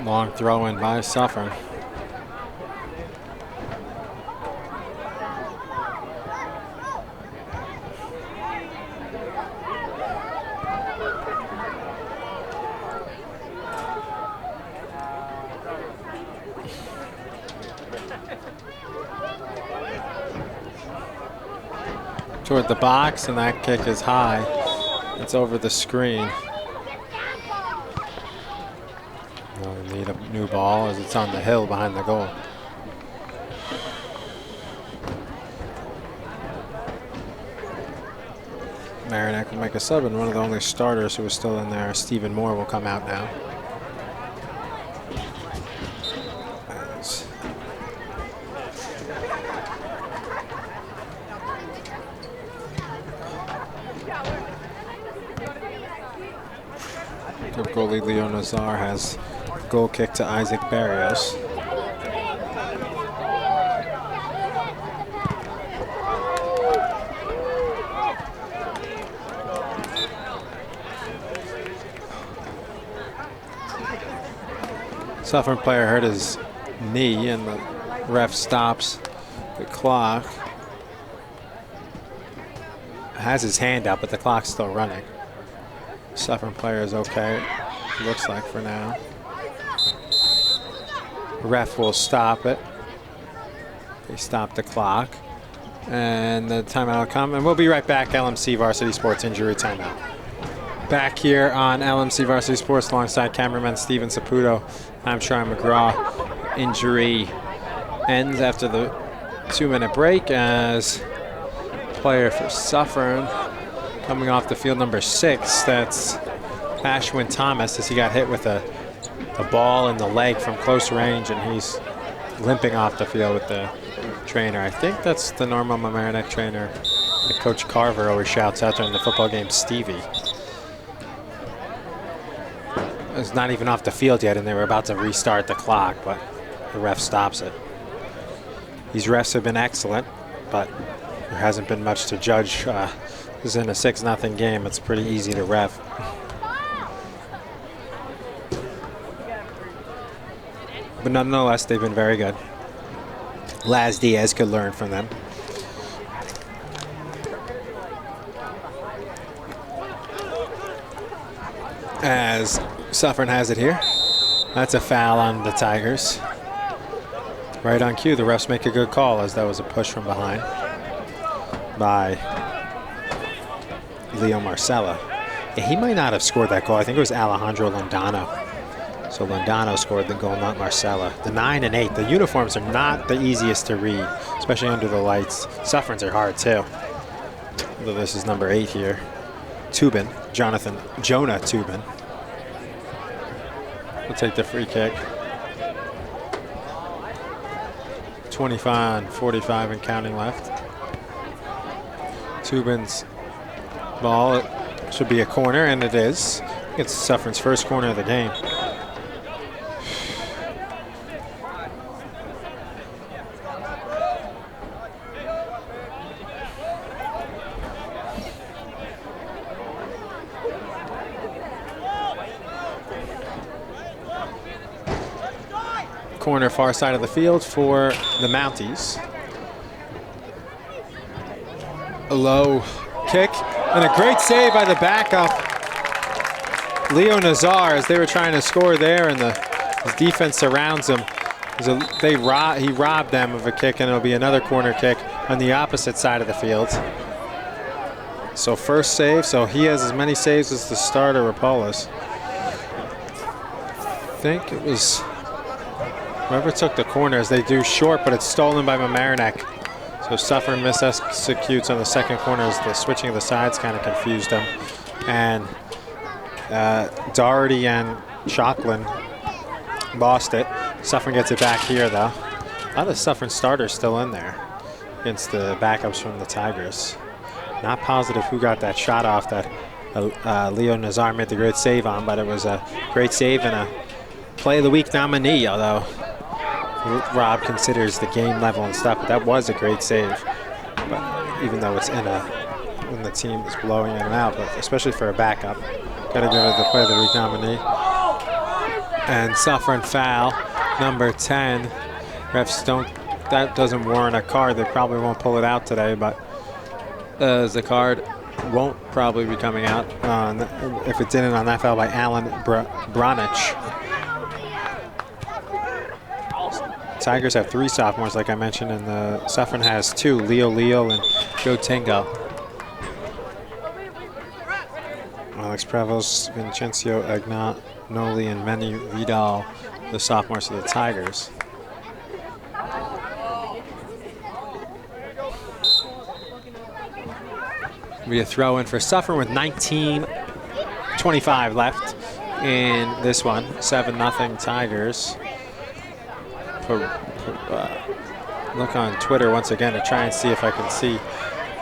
Long throw in by Suffern. Toward the box, and that kick is high. It's over the screen. We need a new ball as it's on the hill behind the goal. Mamaroneck will make a sub, and one of the only starters who is still in there, Stephen Moore, will come out now. Goalie Leo Nazar has goal kick to Isaac Barrios. Suffern player hurt his knee, and the ref stops the clock. Has his hand out, but the clock's still running. Suffern player is okay, looks like for now. Ref will stop it. They stop the clock. And the timeout will come, and we'll be right back. LMC Varsity Sports injury timeout. Back here on LMC Varsity Sports alongside cameraman Steven Saputo. I'm Sean McGraw. Injury ends after the 2-minute break as player for Suffern coming off the field, number 6. That's Ashwin Thomas, as he got hit with a ball in the leg from close range, and he's limping off the field with the trainer. I think that's the normal Mamaroneck trainer that Coach Carver always shouts out during the football game, Stevie. It's not even off the field yet, and they were about to restart the clock, but the ref stops it. These refs have been excellent, but there hasn't been much to judge. This is in a 6-0 game. It's pretty easy to ref. But nonetheless, they've been very good. Laz Diaz could learn from them. As Suffern has it here. That's a foul on the Tigers. Right on cue, the refs make a good call, as that was a push from behind by Leo Marcella. Yeah, he might not have scored that goal. I think it was Alejandro Londano. So Londano scored the goal, not Marcella. The 9 and 8, the uniforms are not the easiest to read, especially under the lights. Suffern's are hard too. Although this is number 8 here. Tubin, Jonah Tubin. We'll take the free kick. 25 and 45 and counting left. Tubin's ball, it should be a corner, and it is. It's Suffern's first corner of the game. corner, far side of the field for the Mounties. A low kick and a great save by the backup, Leo Nazar, as they were trying to score there, and his defense surrounds him. He robbed them of a kick, and it'll be another corner kick on the opposite side of the field. So first save, so he has as many saves as the starter, Rapolas. I think it was whoever took the corner, as they do short, but it's stolen by Mamaroneck. So Suffern mis-executes on the second corner as the switching of the sides kind of confused them. And Doherty and Chalklin lost it. Suffern gets it back here, though. A lot of Suffern starters still in there against the backups from the Tigers. Not positive who got that shot off that Leo Nazar made the great save on, but it was a great save and a Play of the Week nominee, although Rob considers the game level and stuff, but that was a great save. But even though it's when the team is blowing in and out, but especially for a backup, gotta give it the Play of the Week nominee. And Suffern foul, number 10. Refs that doesn't warrant a card. They probably won't pull it out today, but the card won't probably be coming out if it didn't on that foul by Alan Bronich. Tigers have 3 sophomores, like I mentioned, and the Suffern has 2, Leo and Joe Tingo. Alex Prevost, Vincencio Agnoli, and Manny Vidal, the sophomores of the Tigers. Be a throw in for Suffern with 19:25 left in this one. 7-0 Tigers. Look on Twitter once again to try and see if I can see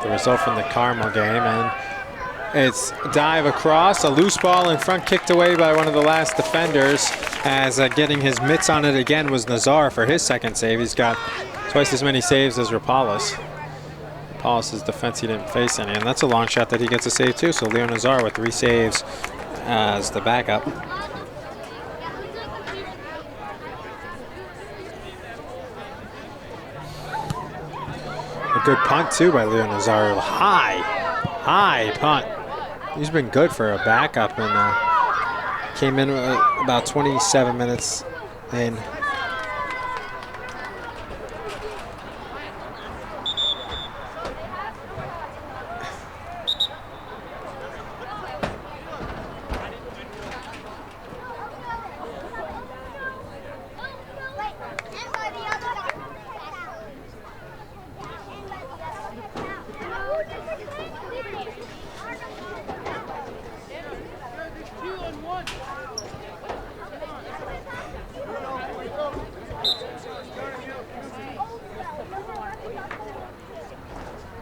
the result from the Carmel game. And it's a dive across, a loose ball in front, kicked away by one of the last defenders, as getting his mitts on it again was Nazar for his second save. He's got twice as many saves as Rapolas. Rapolas' defense, he didn't face any, and that's a long shot that he gets a save too. So Leo Nazar with 3 saves as the backup. A good punt too by Leo Nazar. High punt. He's been good for a backup, and came in about 27 minutes in.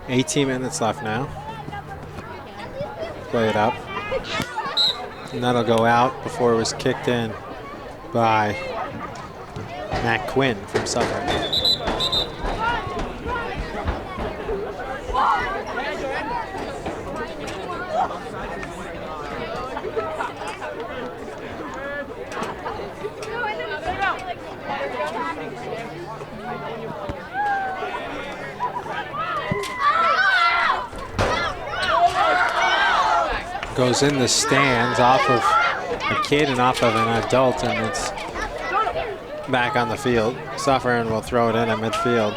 $18 minutes left now. Play it up. And that'll go out before it was kicked in by Matt Quinn from Suffern. Goes in the stands off of a kid and off of an adult, and it's back on the field. Suffern will throw it in at midfield.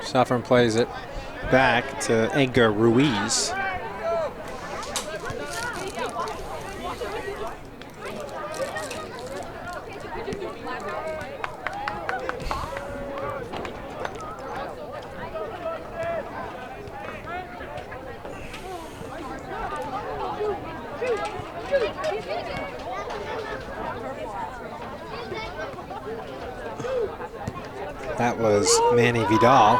Suffern plays it back to Edgar Ruiz. That was Manny Vidal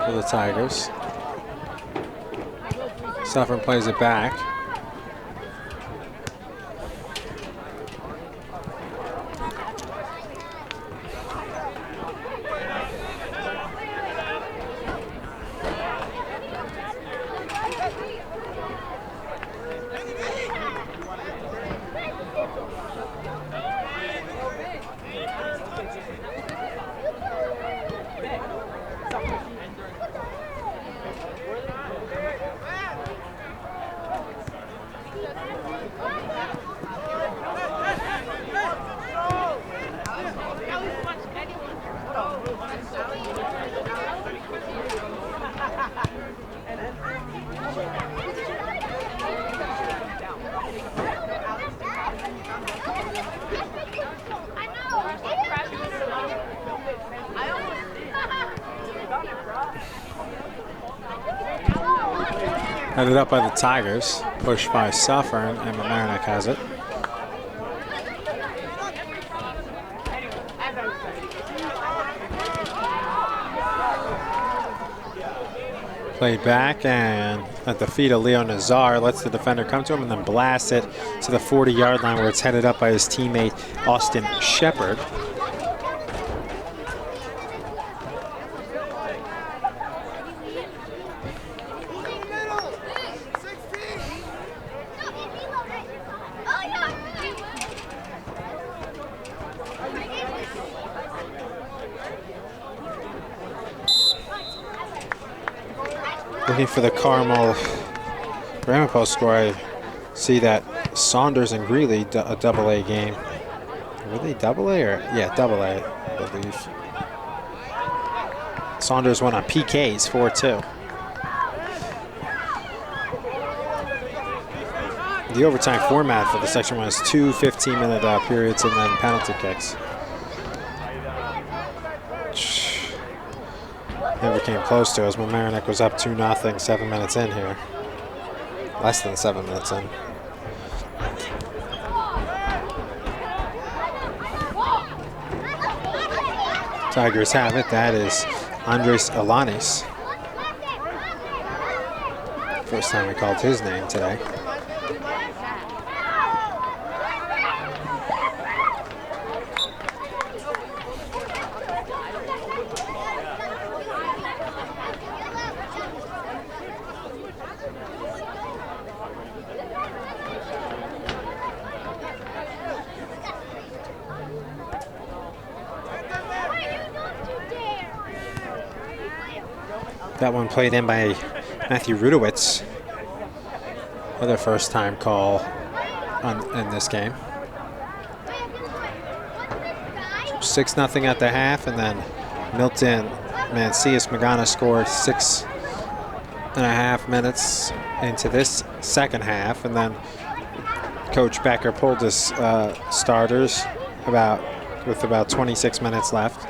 for the Tigers. Suffern plays it back. Headed up by the Tigers, pushed by Suffern, and Mamaroneck has it. Played back, and at the feet of Leo Nazar, lets the defender come to him and then blasts it to the 40-yard line where it's headed up by his teammate, Austin Shepard. Looking for the Carmel Ramapo score. I see that Saunders and Greeley, a double-A game. Were they double-A or? Yeah, double-A, I believe. Saunders won on PKs, 4-2. The overtime format for the section was 2 15-minute periods and then penalty kicks. Never came close to us. Mamaroneck was up 2-0, 7 minutes in here. Less than 7 minutes in. Tigers have it. That is Andres Alanis. First time we called his name today. That one played in by Matthew Rudowitz. Other first time call in this game. 6-0 at the half, and then Milton Mancias Magana scored 6.5 minutes into this second half, and then Coach Becker pulled his starters with about 26 minutes left.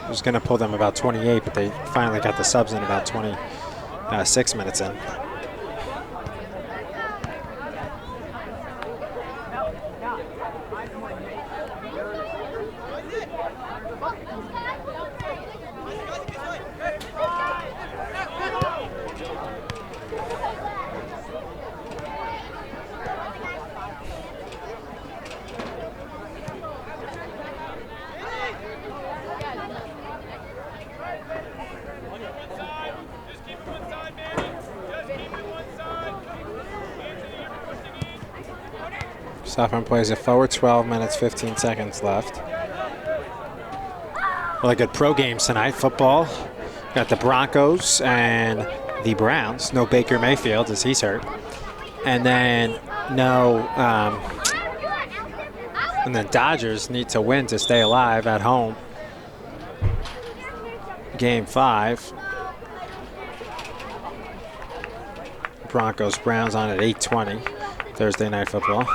Was going to pull them about 28, but they finally got the subs in about 26 minutes in. Suffern plays it forward, 12 minutes, 15 seconds left. Really good pro games tonight. Football, got the Broncos and the Browns. No Baker Mayfield as he's hurt. And then and then Dodgers need to win to stay alive at home. Game 5. Broncos, Browns on at 8:20. Thursday Night Football.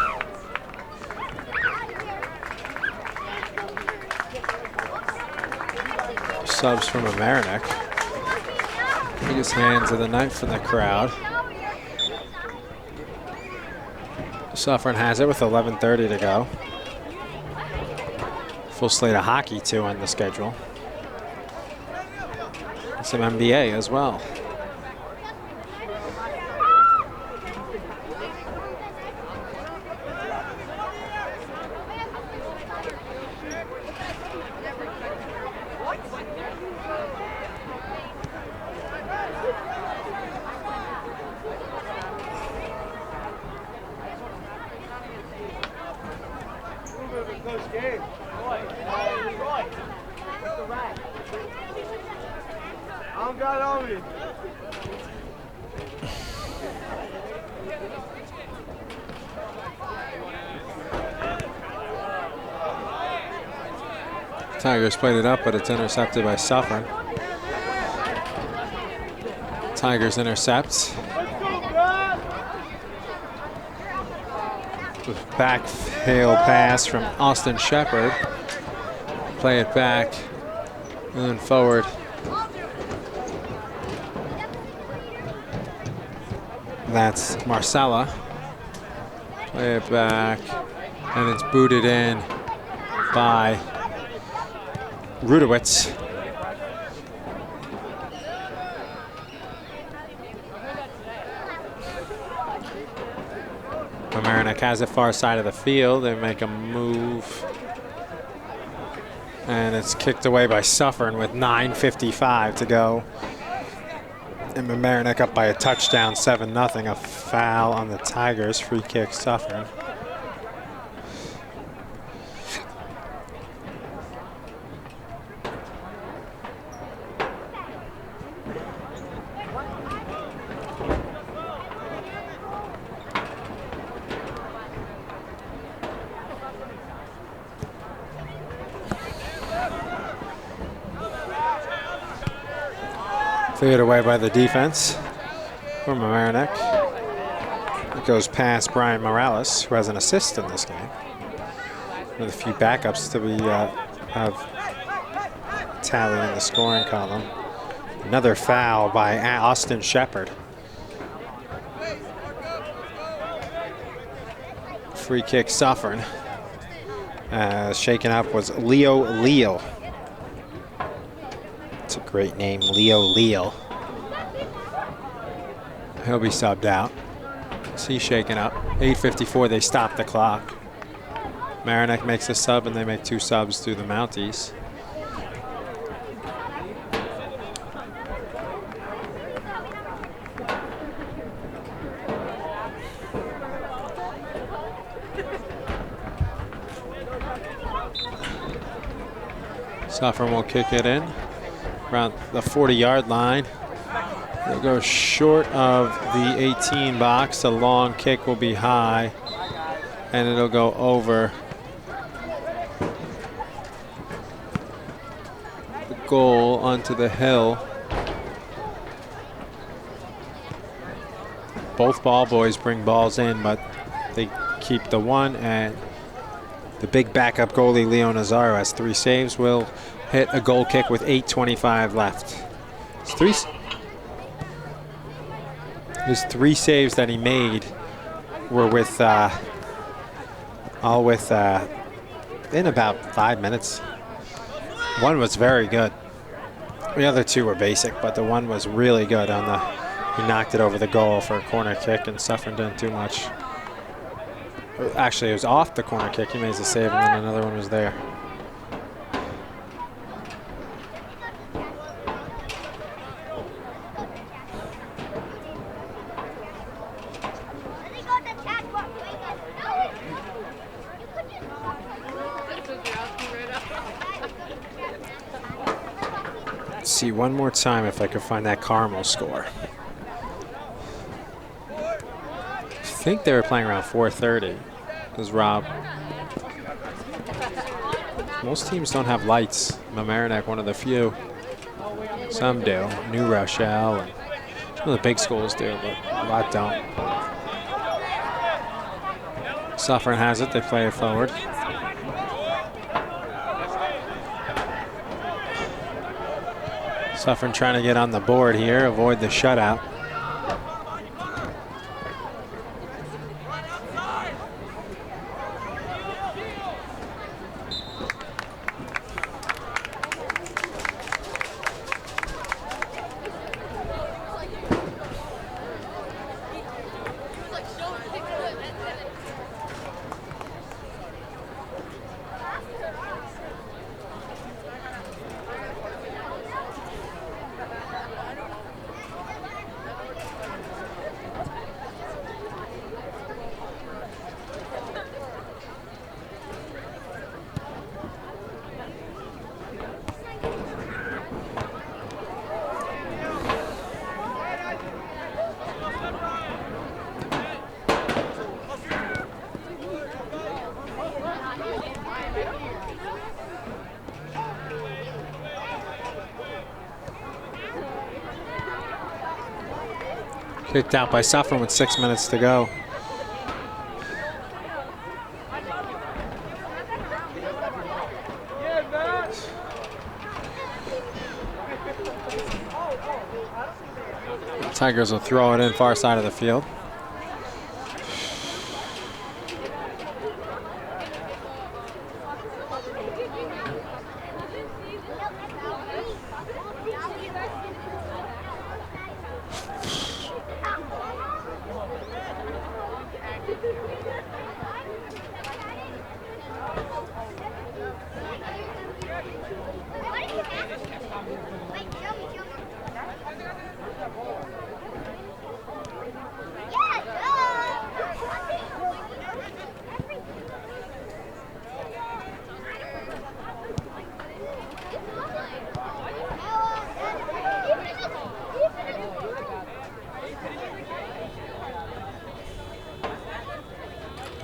Subs from Mamaroneck. Biggest hands of the night from the crowd. Suffern has it with 11:30 to go. Full slate of hockey too on the schedule. Some NBA as well. Tigers played it up, but it's intercepted by Suffern. Tigers intercept. Backfield pass from Austin Shepard. Play it back and then forward. That's Marcella. Play it back, and it's booted in by Rudowitz. Mamaroneck has it far side of the field. They make a move. And it's kicked away by Suffern with 9:55 to go. And Mamaroneck up by a touchdown, 7-0. A foul on the Tigers. Free kick, Suffern. Cleared away by the defense for Mamaroneck. It goes past Brian Morales, who has an assist in this game. With a few backups to be have tally in the scoring column. Another foul by Austin Shepard. Free kick, Suffern. Shaken up was Leo Leal. It's a great name, Leo Leal. He'll be subbed out. He's shaken up. 8:54, they stop the clock. Mamaroneck makes a sub, and they make 2 subs through the Mounties. Suffern will kick it in around the 40-yard line. It'll go short of the 18 box. The long kick will be high, and it'll go over the goal onto the hill. Both ball boys bring balls in, but they keep the one, and the big backup goalie, Leo Nazaro, has 3 saves, will hit a goal kick with 8:25 left. His 3 saves that he made were with in about 5 minutes. One was very good. The other 2 were basic, but the one was really good on the, he knocked it over the goal for a corner kick, and Suffern didn't do much. Actually, it was off the corner kick. He made the save, and then another one was there. Let's see one more time if I can find that Carmel score. I think they were playing around 4:30. Because Rob, most teams don't have lights. Mamaroneck, one of the few. Some do. New Rochelle and some of the big schools do, but a lot don't. Suffern has it. They play it forward. Suffern trying to get on the board here, avoid the shutout. Kicked out by Suffern with 6 minutes to go. Tigers will throw it in far side of the field.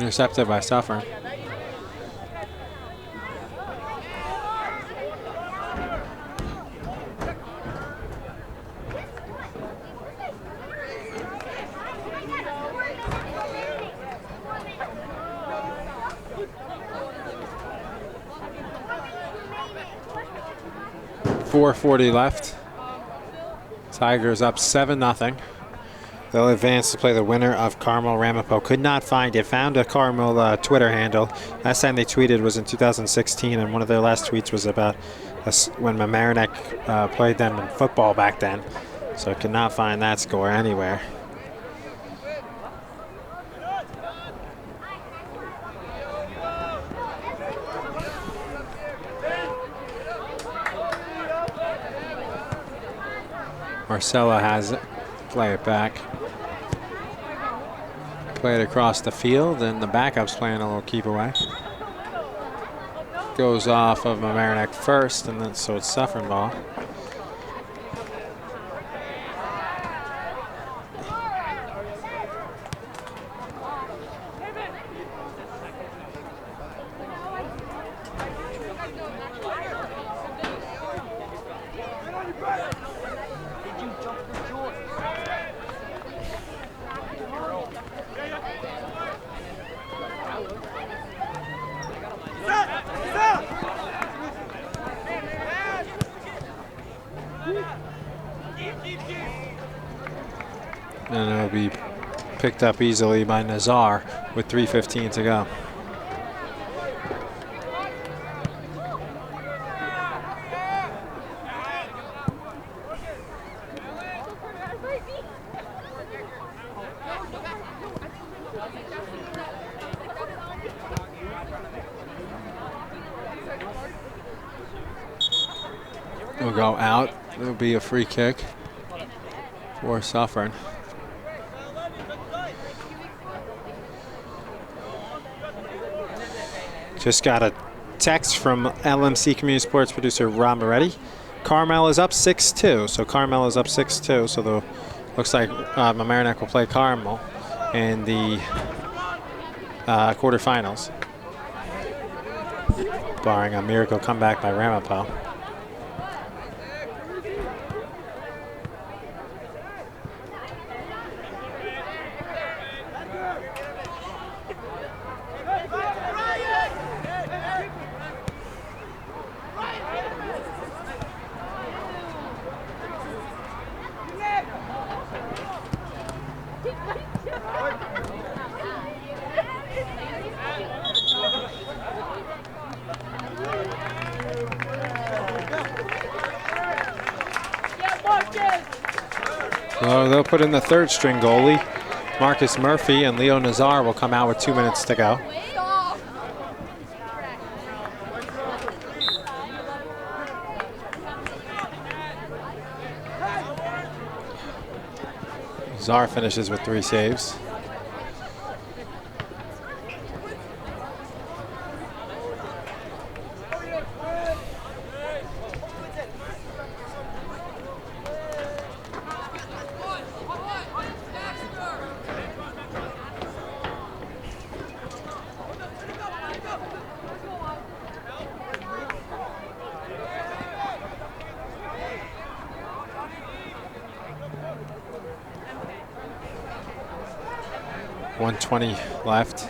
Intercepted by Suffern. .440 left. Tigers up 7-0. They'll advance to play the winner of Carmel Ramapo. Could not find it. Found a Carmel Twitter handle. Last time they tweeted was in 2016, and one of their last tweets was about when Mamaroneck played them in football back then. So I could not find that score anywhere. Marcella has it. Play it back. Play it across the field, and the backup's playing a little keep away. Goes off of Mamaroneck first, and then so it's Suffern ball. And it'll be picked up easily by Nazar with 3:15 to go. It'll go out. It'll be a free kick for Suffern. Just got a text from LMC Community Sports producer Rob Moretti. Carmel is up 6-2, so Carmel is up 6-2. So looks like Mamaroneck will play Carmel in the quarterfinals, barring a miracle comeback by Ramapo. So they'll put in the third string goalie. Marcus Murphy and Leo Nazar will come out with 2 minutes to go. Nazar finishes with 3 saves. .120 left.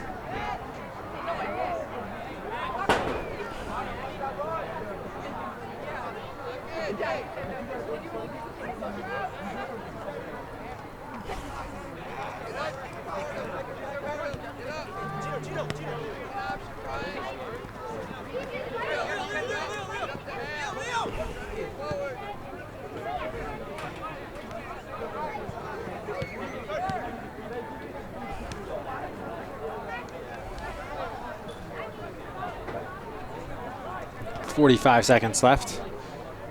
.45 seconds left.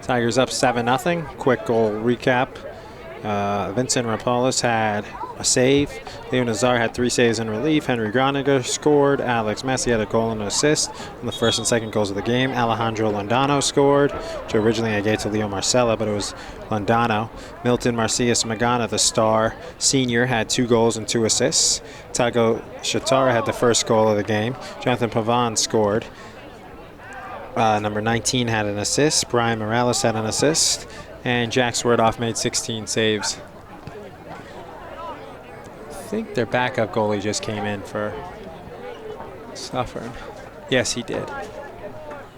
Tigers up 7-0. Quick goal recap. Vincent Rapolis had a save. Leo Nazar had 3 saves in relief. Henry Groniger scored. Alex Messi had a goal and an assist in the first and second goals of the game. Alejandro Londano scored, which originally I gave to Leo Marcella, but it was Londano. Milton Marcius Magana, the star senior, had 2 goals and 2 assists. Tago Shatara had the first goal of the game. Jonathan Pavan scored. Number 19 had an assist. Brian Morales had an assist. And Jack Swerdoff made 16 saves. I think their backup goalie just came in for Suffern. Yes, he did.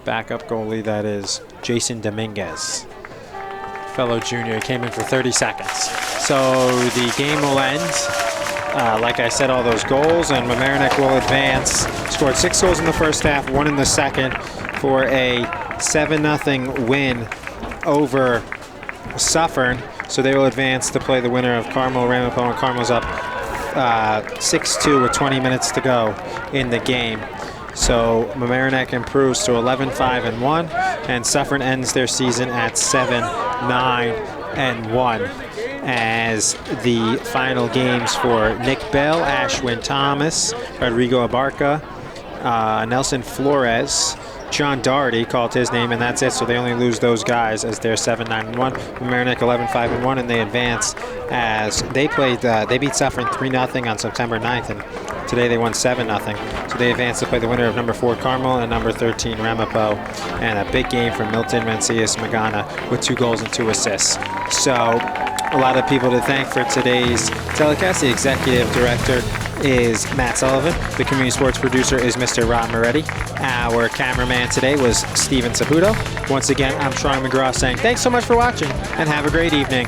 Backup goalie, that is Jason Dominguez. Fellow junior, came in for 30 seconds. So the game will end. Like I said, all those goals, and Mamaroneck will advance. Scored 6 goals in the first half, 1 in the second, for a 7-0 win over Suffern. So they will advance to play the winner of Carmel Ramapo, and Carmel's up 6-2 with 20 minutes to go in the game. So Mamaroneck improves to 11-5-1, and Suffern ends their season at 7-9-1. As the final games for Nick Bell, Ashwin Thomas, Rodrigo Abarca, Nelson Flores, John Doherty called his name, and that's it. So they only lose those guys as they're 7-9-1. Mamaroneck 11-5-1, and they advance as they beat Suffern 3-0 on September 9th, and today they won 7-0. So they advance to play the winner of number 4 Carmel and number 13 Ramapo, and a big game from Milton Mancias Magana with 2 goals and 2 assists. So a lot of people to thank for today's telecast. The executive director is Matt Sullivan. The community sports producer is Mr. Rob Moretti. Our cameraman today was Steven Saputo. Once again, I'm Troy McGraw saying thanks so much for watching and have a great evening.